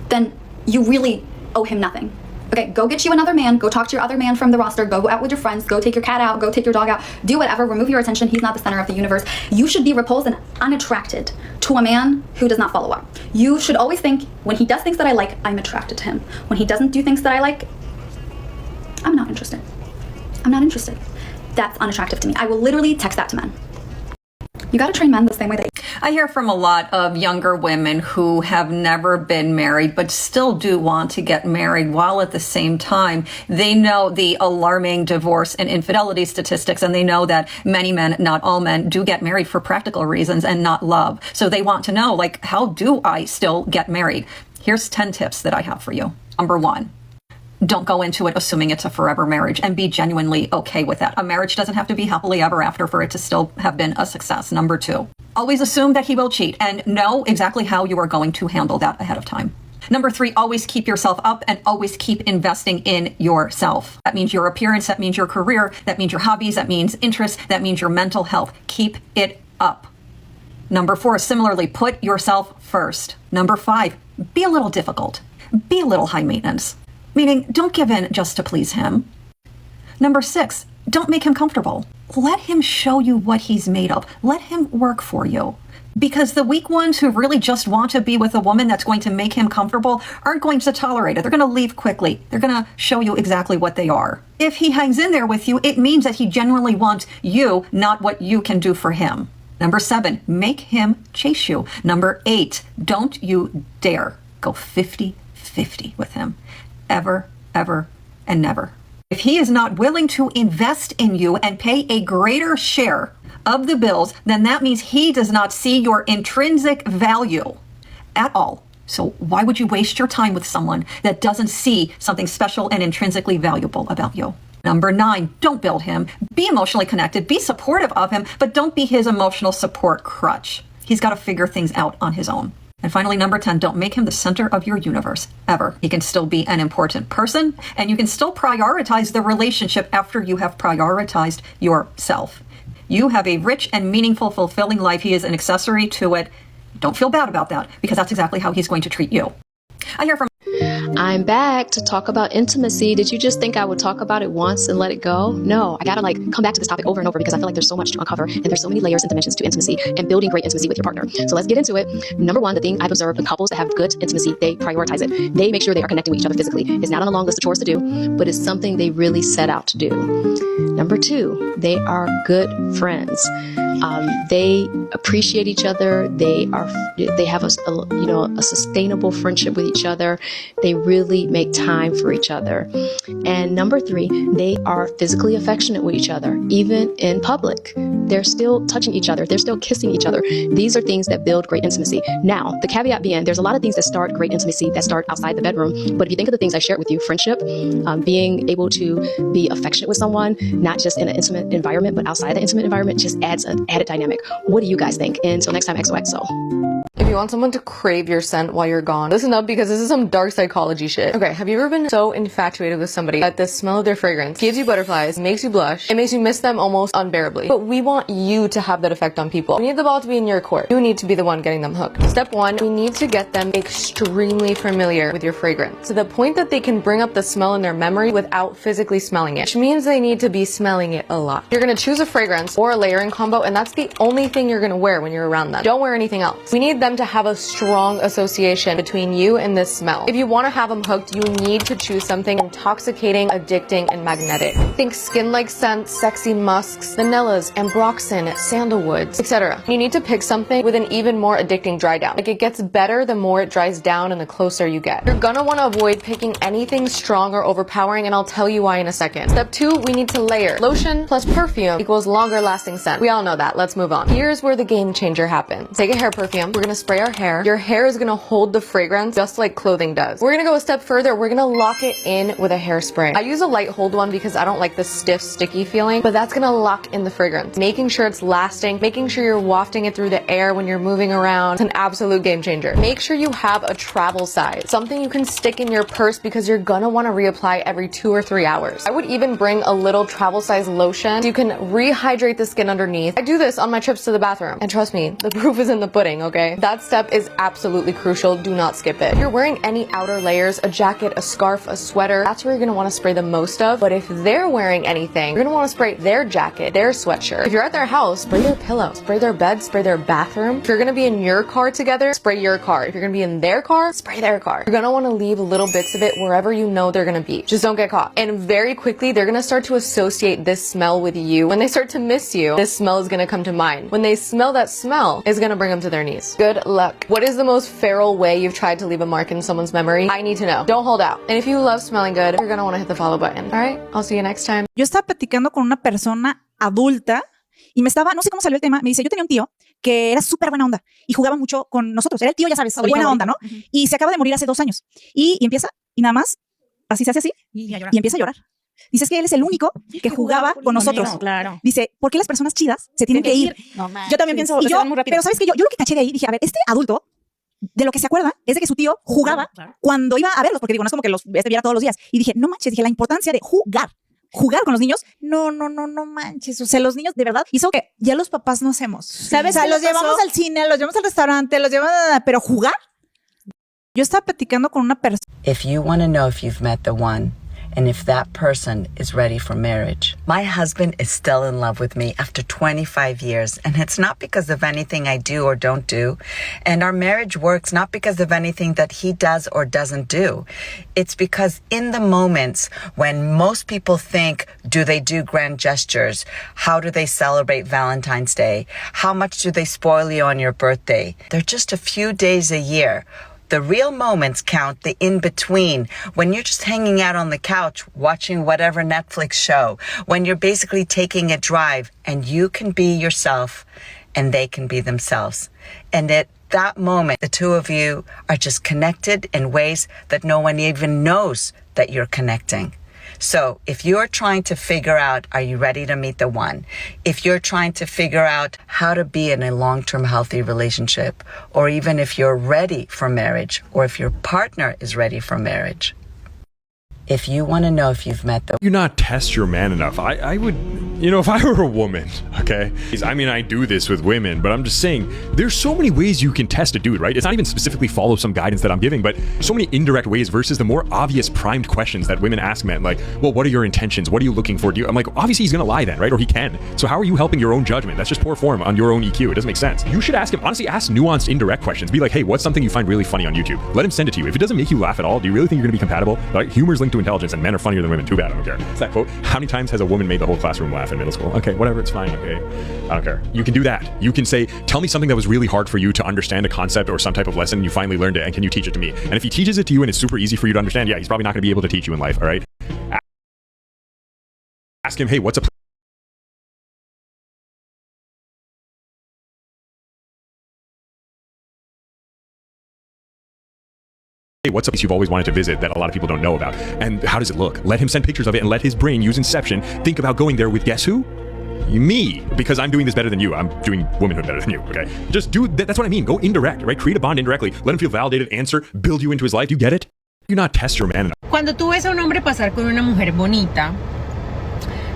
then you really owe him nothing. Okay, go get you another man, go talk to your other man from the roster, go out with your friends, go take your cat out, go take your dog out, do whatever, remove your attention. He's not the center of the universe. You should be repulsed and unattracted to a man who does not follow up. You should always think, when he does things that I like, I'm attracted to him. When he doesn't do things that I like, I'm not interested. I'm not interested. That's unattractive to me. I will literally text that to men. You gotta train men the same way that I hear from a lot of younger women who have never been married but still do want to get married, while at the same time they know the alarming divorce and infidelity statistics, and they know that many men, not all men, do get married for practical reasons and not love. So they want to know, like, how do I still get married? Here's 10 tips that I have for you. Number 1. Don't go into it assuming it's a forever marriage, and be genuinely okay with that. A marriage doesn't have to be happily ever after for it to still have been a success. Number 2, always assume that he will cheat and know exactly how you are going to handle that ahead of time. Number 3, always keep yourself up and always keep investing in yourself. That means your appearance, that means your career, that means your hobbies, that means interests, that means your mental health. Keep it up. Number 4, similarly, put yourself first. Number 5, be a little difficult. Be a little high maintenance. Meaning, don't give in just to please him. Number 6, don't make him comfortable. Let him show you what he's made of. Let him work for you. Because the weak ones who really just want to be with a woman that's going to make him comfortable aren't going to tolerate it. They're going to leave quickly. They're going to show you exactly what they are. If he hangs in there with you, it means that he genuinely wants you, not what you can do for him. Number 7, make him chase you. Number 8, don't you dare go 50-50 with him. Ever, ever, and never. If he is not willing to invest in you and pay a greater share of the bills, then that means he does not see your intrinsic value at all. So why would you waste your time with someone that doesn't see something special and intrinsically valuable about you? Number 9, don't build him. Be emotionally connected, be supportive of him, but don't be his emotional support crutch. He's got to figure things out on his own. And finally, number 10, don't make him the center of your universe, ever. He can still be an important person, and you can still prioritize the relationship after you have prioritized yourself. You have a rich and meaningful, fulfilling life. He is an accessory to it. Don't feel bad about that, because that's exactly how he's going to treat you. I hear from I'm back to talk about intimacy. Did you just think I would talk about it once and let it go? No, I gotta come back to this topic over and over because I feel like there's so much to uncover and there's so many layers and dimensions to intimacy and building great intimacy with your partner. So let's get into it. Number 1, the thing I've observed, the couples that have good intimacy, they prioritize it. They make sure they are connecting with each other physically. It's not on a long list of chores to do, but it's something they really set out to do. Number 2, they are good friends. They appreciate each other. They have a sustainable friendship with each other. They really make time for each other. And number 3, they are physically affectionate with each other, even in public. They're still touching each other. They're still kissing each other. These are things that build great intimacy. Now, the caveat being, there's a lot of things that start great intimacy that start outside the bedroom. But if you think of the things I shared with you, friendship, being able to be affectionate with someone, not just in an intimate environment, but outside the intimate environment, just adds an added dynamic. What do you guys think? And until next time, XOXO. If you want someone to crave your scent while you're gone, listen up because this is some dark psychology shit. Okay, have you ever been so infatuated with somebody that the smell of their fragrance gives you butterflies, makes you blush, it makes you miss them almost unbearably? But we want you to have that effect on people. We need the ball to be in your court. You need to be the one getting them hooked. Step 1, we need to get them extremely familiar with your fragrance to the point that they can bring up the smell in their memory without physically smelling it, which means they need to be smelling it a lot. You're gonna choose a fragrance or a layering combo, and that's the only thing you're gonna wear when you're around them. Don't wear anything else. We need them to have a strong association between you and this smell. If you want to have them hooked, you need to choose something intoxicating, addicting, and magnetic. Think skin-like scents, sexy musks, vanillas, ambroxan, sandalwoods, etc. You need to pick something with an even more addicting dry down. Like, it gets better the more it dries down and the closer you get. You're gonna want to avoid picking anything strong or overpowering, and I'll tell you why in a second. Step 2, we need to layer. Lotion plus perfume equals longer lasting scent. We all know that. Let's move on. Here's where the game changer happens. Take a hair perfume. We're gonna spray our hair. Your hair is gonna hold the fragrance just like clothing does. We're gonna go a step further. We're gonna lock it in with a hairspray. I use a light hold one because I don't like the stiff, sticky feeling, but that's gonna lock in the fragrance, making sure it's lasting, making sure you're wafting it through the air when you're moving around. It's an absolute game changer. Make sure you have a travel size, something you can stick in your purse because you're gonna wanna reapply every 2 or 3 hours. I would even bring a little travel size lotion so you can rehydrate the skin underneath. I do this on my trips to the bathroom, and trust me, the proof is in the pudding, okay? That step is absolutely crucial. Do not skip it. If you're wearing any outer layers, a jacket, a scarf, a sweater, that's where you're gonna wanna spray the most of. But if they're wearing anything, you're gonna wanna spray their jacket, their sweatshirt. If you're at their house, spray their pillow, spray their bed, spray their bathroom. If you're gonna be in your car together, spray your car. If you're gonna be in their car, spray their car. You're gonna wanna leave little bits of it wherever you know they're gonna be. Just don't get caught. And very quickly, they're gonna start to associate this smell with you. When they start to miss you, this smell is gonna come to mind. When they smell that smell, it's gonna bring them to their knees. Good luck. What is the most feral way you've tried to leave a mark in someone's memory? I need to know. Don't hold out. And if you love smelling good, you're gonna wanna hit the follow button. All right? I'll see you next time. Yo estaba platicando con una persona adulta y no sé cómo salió el tema, me dice, yo tenía un tío que era súper buena onda y jugaba mucho con nosotros. Era el tío, ya sabes, buena onda, ¿no? Y se acaba de morir hace 2 años. Y empieza, y nada más, así se hace así, y empieza a llorar. Dice, es que él es el único que jugaba con nosotros. Claro. Dice, ¿por qué las personas chidas se tienen que ir? No, yo también pienso, y yo, muy rápido. Pero ¿sabes qué? Yo lo que caché de ahí, dije, a ver, este adulto, de lo que se acuerda es de que su tío jugaba cuando iba a verlos, porque digo, no es como que los viera todos los días. Y dije, no manches, dije, la importancia de jugar con los niños. No manches. O sea, los niños de verdad hizo que ya los papás no hacemos. ¿Sabes? O sea, los llevamos al cine, los llevamos al restaurante, los llevamos pero jugar. Yo estaba platicando con una persona. If you want to know if you've met the one, and if that person is ready for marriage. My husband is still in love with me after 25 years, and it's not because of anything I do or don't do. And our marriage works not because of anything that he does or doesn't do. It's because in the moments when most people think, do they do grand gestures? How do they celebrate Valentine's Day? How much do they spoil you on your birthday? They're just a few days a year. The real moments count, the in-between, when you're just hanging out on the couch watching whatever Netflix show, when you're basically taking a drive and you can be yourself and they can be themselves. And at that moment, the two of you are just connected in ways that no one even knows that you're connecting. So if you're trying to figure out, are you ready to meet the one? If you're trying to figure out how to be in a long-term healthy relationship, or even if you're ready for marriage, or if your partner is ready for marriage, if you want to know if you've met the... You not test your man enough. I would, if I were a woman, okay? I mean, I do this with women, but I'm just saying, there's so many ways you can test a dude, right? It's not even specifically follow some guidance that I'm giving, but so many indirect ways versus the more obvious primed questions that women ask men, like, well, what are your intentions? What are you looking for? I'm like, obviously he's going to lie then, right? Or he can. So how are you helping your own judgment? That's just poor form on your own EQ. It doesn't make sense. You should ask him, honestly, ask nuanced, indirect questions. Be like, hey, what's something you find really funny on YouTube? Let him send it to you. If it doesn't make you laugh at all, do you really think you're going to be compatible? Like, humor's linked to intelligence, and men are funnier than women. Too bad, I don't care. It's that quote. How many times has a woman made the whole classroom laugh in middle school? Okay, whatever, it's fine, okay. I don't care. You can do that. You can say, tell me something that was really hard for you to understand a concept or some type of lesson, and you finally learned it, and can you teach it to me? And if he teaches it to you and it's super easy for you to understand, yeah, he's probably not going to be able to teach you in life, all right? Ask him, hey, what's a what's a place you've always wanted to visit that a lot of people don't know about? And how does it look? Let him send pictures of it and let his brain use Inception think about going there with guess who? Me, because I'm doing this better than you. I'm doing womanhood better than you, okay? Just do that. That's what I mean. Go indirect, right? Create a bond indirectly. Let him feel validated, answer, build you into his life. You get it? You not test your man enough. Cuando tú ves a un hombre pasar con una mujer bonita,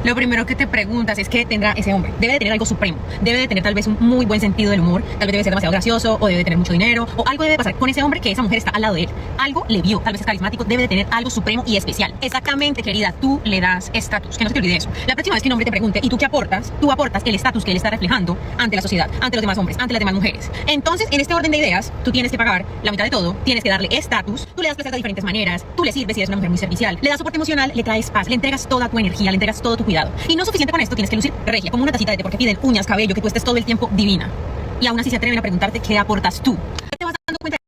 lo primero que te preguntas es qué tendrá ese hombre. Debe de tener algo supremo. Debe de tener tal vez un muy buen sentido del humor. Tal vez debe ser demasiado gracioso o debe de tener mucho dinero. O algo debe pasar con ese hombre que esa mujer está al lado de él. Algo le vio. Tal vez es carismático. Debe de tener algo supremo y especial. Exactamente, querida. Tú le das estatus. Que no se te olvide eso. La próxima vez que un hombre te pregunte ¿y tú qué aportas? Tú aportas el estatus que él está reflejando ante la sociedad, ante los demás hombres, ante las demás mujeres. Entonces, en este orden de ideas, tú tienes que pagar la mitad de todo. Tienes que darle estatus. Tú le das placer de diferentes maneras. Tú le sirves si eres una mujer muy servicial. Le das soporte emocional. Le traes paz. Le entregas toda tu energía. Le entregas todo tu cuidado. Y no suficiente con esto, tienes que lucir regia, como una tacita de té, porque piden uñas, cabello, que tú estés todo el tiempo divina. Y aún así se atreven a preguntarte qué aportas tú. ¿Te vas dando cuenta?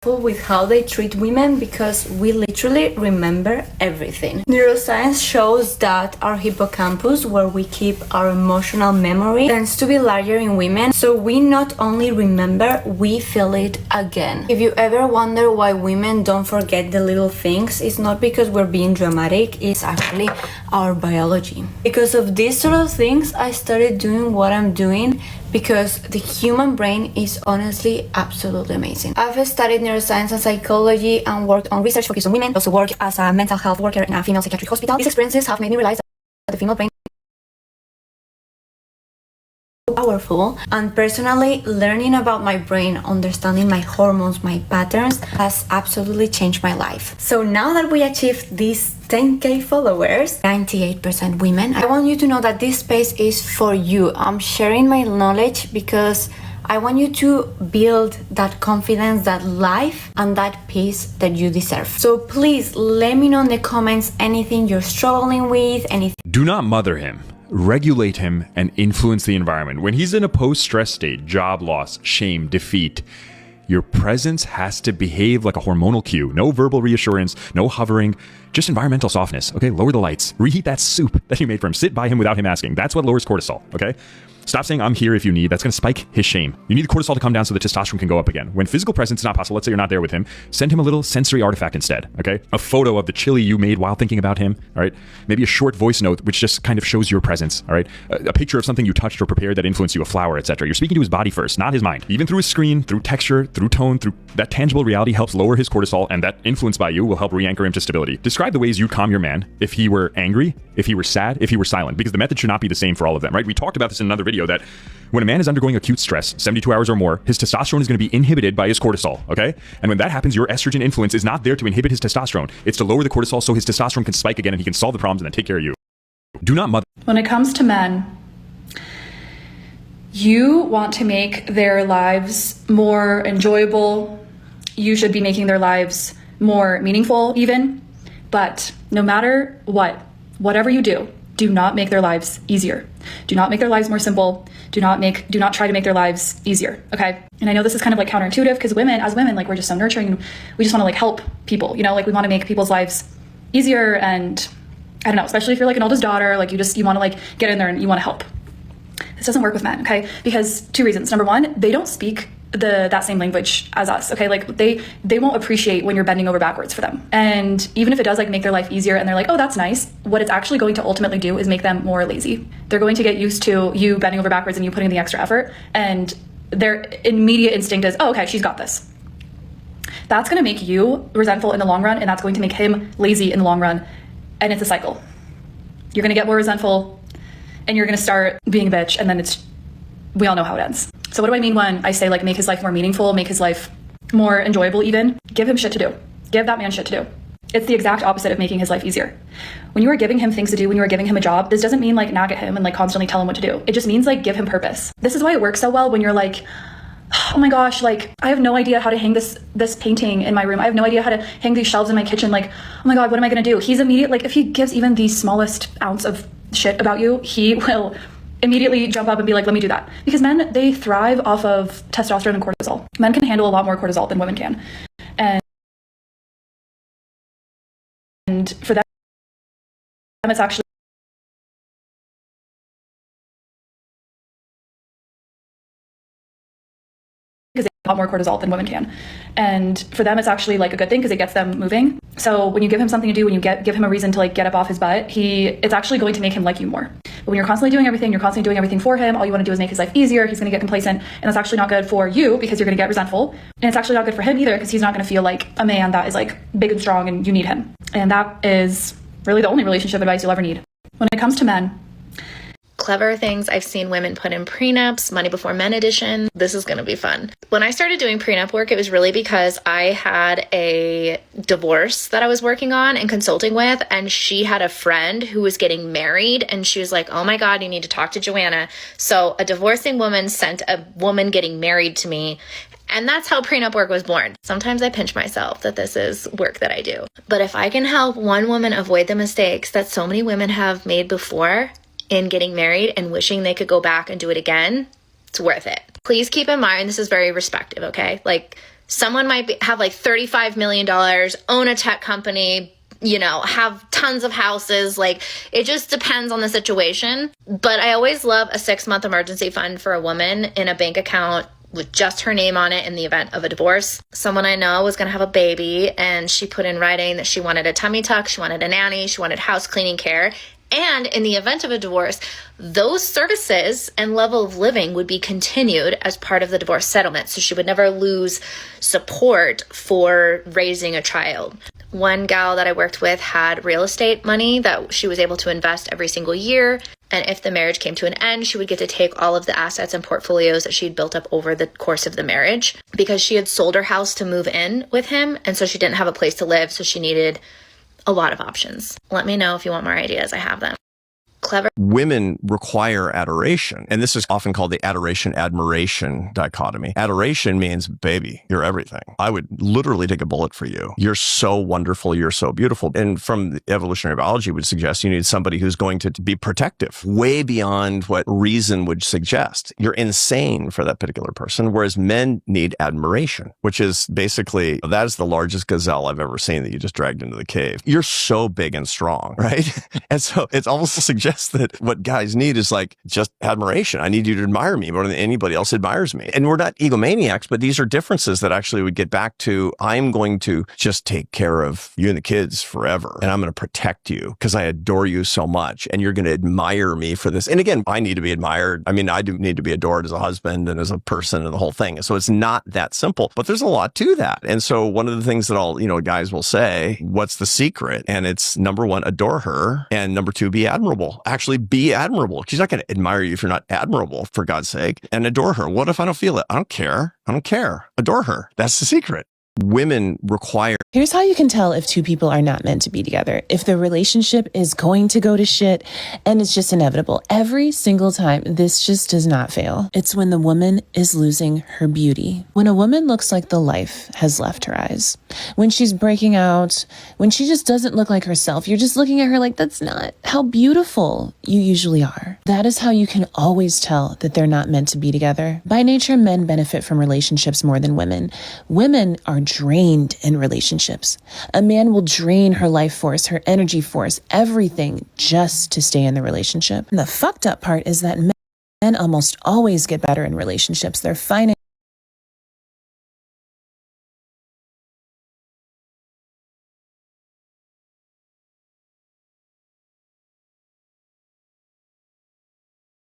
With how they treat women because we literally remember everything. Neuroscience shows that our hippocampus, where we keep our emotional memory, tends to be larger in women, so we not only remember, we feel it again. If you ever wonder why women don't forget the little things, it's not because we're being dramatic, it's actually our biology. Because of these sort of things, I started doing what I'm doing because the human brain is honestly absolutely amazing. I've studied neuroscience and psychology and worked on research focused on women. I also work as a mental health worker in a female psychiatric hospital. These experiences have made me realize that the female brain is powerful, and personally learning about my brain, understanding my hormones, my patterns has absolutely changed my life. So now that we achieved these 10k followers, 98% women, I want you to know that this space is for you. I'm sharing my knowledge because I want you to build that confidence, that life, and that peace that you deserve. So please let me know in the comments anything you're struggling with, anything. Do not mother him. Regulate him and influence the environment. When he's in a post-stress state, job loss, shame, defeat, your presence has to behave like a hormonal cue. No verbal reassurance, no hovering, just environmental softness. Okay, lower the lights. Reheat that soup that you made for him. Sit by him without him asking. That's what lowers cortisol, okay? Stop saying, I'm here if you need. That's going to spike his shame. You need the cortisol to come down so the testosterone can go up again. When physical presence is not possible, let's say you're not there with him, send him a little sensory artifact instead, okay? A photo of the chili you made while thinking about him, all right? Maybe a short voice note, which just kind of shows your presence, all right? A picture of something you touched or prepared that influenced you, a flower, etc. You're speaking to his body first, not his mind. Even through his screen, through texture, through tone, through that tangible reality helps lower his cortisol, and that influence by you will help re-anchor him to stability. Describe the ways you'd calm your man if he were angry, if he were sad, if he were silent, because the method should not be the same for all of them, right? We talked about this in another video. video that when a man is undergoing acute stress, 72 hours or more, his testosterone is going to be inhibited by his cortisol, okay? And when that happens, your estrogen influence is not there to inhibit his testosterone. It's to lower the cortisol so his testosterone can spike again and he can solve the problems and then take care of you. Do not mother. When it comes to men, you want to make their lives more enjoyable. You should be making their lives more meaningful even. But no matter whatever you do not make their lives easier. Do not make their lives more simple. Do not try to make their lives easier. Okay. And I know this is kind of like counterintuitive because as women, like we're just so nurturing and we just want to like help people, you know, like we want to make people's lives easier. And I don't know, especially if you're like an oldest daughter, like you want to like get in there and you want to help. This doesn't work with men. Okay. Because 2 reasons. Number one, they don't speak that same language as us. Okay. Like they won't appreciate when you're bending over backwards for them. And even if it does like make their life easier and they're like, oh, that's nice. What it's actually going to ultimately do is make them more lazy. They're going to get used to you bending over backwards and you putting the extra effort. And their immediate instinct is, oh, okay, she's got this. That's going to make you resentful in the long run. And that's going to make him lazy in the long run. And it's a cycle. You're going to get more resentful and you're going to start being a bitch. And then we all know how it ends. So what do I mean when I say like make his life more meaningful, make his life more enjoyable even? Give him shit to do. Give that man shit to do. It's the exact opposite of making his life easier. When you are giving him things to do, when you are giving him a job, this doesn't mean like nag at him and like constantly tell him what to do. It just means like give him purpose. This is why it works so well when you're like, oh my gosh, like I have no idea how to hang this painting in my room. I have no idea how to hang these shelves in my kitchen. Like, oh my God, what am I gonna do? He's immediate, like if he gives even the smallest ounce of shit about you, he will immediately jump up and be like, let me do that. Because men, they thrive off of testosterone and cortisol. Men can handle a lot more cortisol than women can. And for them, it's actually because they have a lot more cortisol than women can. And for them, it's actually like a good thing because it gets them moving. So when you give him something to do, when you give him a reason to like get up off his butt, it's actually going to make him like you more. But when you're constantly doing everything for him, all you want to do is make his life easier. He's going to get complacent, and that's actually not good for you because you're going to get resentful. And it's actually not good for him either because he's not going to feel like a man that is like big and strong and you need him. And that is really the only relationship advice you'll ever need. When it comes to men, clever things I've seen women put in prenups, Money Before Men edition. This is going to be fun. When I started doing prenup work, it was really because I had a divorce that I was working on and consulting with, and she had a friend who was getting married, and she was like, oh my God, you need to talk to Joanna. So a divorcing woman sent a woman getting married to me. And that's how prenup work was born. Sometimes I pinch myself that this is work that I do. But if I can help one woman avoid the mistakes that so many women have made before, in getting married and wishing they could go back and do it again, it's worth it. Please keep in mind, this is very respective, okay? Like someone might have like $35 million, own a tech company, you know, have tons of houses. Like it just depends on the situation. But I always love a 6-month emergency fund for a woman in a bank account with just her name on it in the event of a divorce. Someone I know was going to have a baby and she put in writing that she wanted a tummy tuck, she wanted a nanny, she wanted house cleaning care. And in the event of a divorce, those services and level of living would be continued as part of the divorce settlement. So she would never lose support for raising a child. One gal that I worked with had real estate money that she was able to invest every single year. And if the marriage came to an end, she would get to take all of the assets and portfolios that she'd built up over the course of the marriage because she had sold her house to move in with him. And so she didn't have a place to live. So she needed a lot of options. Let me know if you want more ideas. I have them. Clever. Women require adoration. And this is often called the adoration-admiration dichotomy. Adoration means, baby, you're everything. I would literally take a bullet for you. You're so wonderful. You're so beautiful. And from the evolutionary biology would suggest you need somebody who's going to be protective, way beyond what reason would suggest. You're insane for that particular person, whereas men need admiration, which is basically, that is the largest gazelle I've ever seen that you just dragged into the cave. You're so big and strong, right? And so it's almost suggests that what guys need is like just admiration. I need you to admire me more than anybody else admires me. And we're not egomaniacs, but these are differences that actually would get back to, I'm going to just take care of you and the kids forever. And I'm going to protect you because I adore you so much. And you're going to admire me for this. And again, I need to be admired. I mean, I do need to be adored as a husband and as a person and the whole thing. So it's not that simple, but there's a lot to that. And so one of the things that guys will say, what's the secret? And it's number one, adore her. And number two, be admirable. Actually be admirable. She's not going to admire you if you're not admirable, for God's sake, and adore her. What if I don't feel it? I don't care. I don't care. Adore her. That's the secret. Women require. Here's how you can tell if two people are not meant to be together. If the relationship is going to go to shit and it's just inevitable. Every single time, this just does not fail. It's when the woman is losing her beauty. When a woman looks like the life has left her eyes. When she's breaking out. When she just doesn't look like herself. You're just looking at her like, that's not how beautiful you usually are. That is how you can always tell that they're not meant to be together. By nature, men benefit from relationships more than women. Women are drained in relationships. A man will drain her life force, her energy force, everything just to stay in the relationship. And the fucked up part is that men almost always get better in relationships. They're fine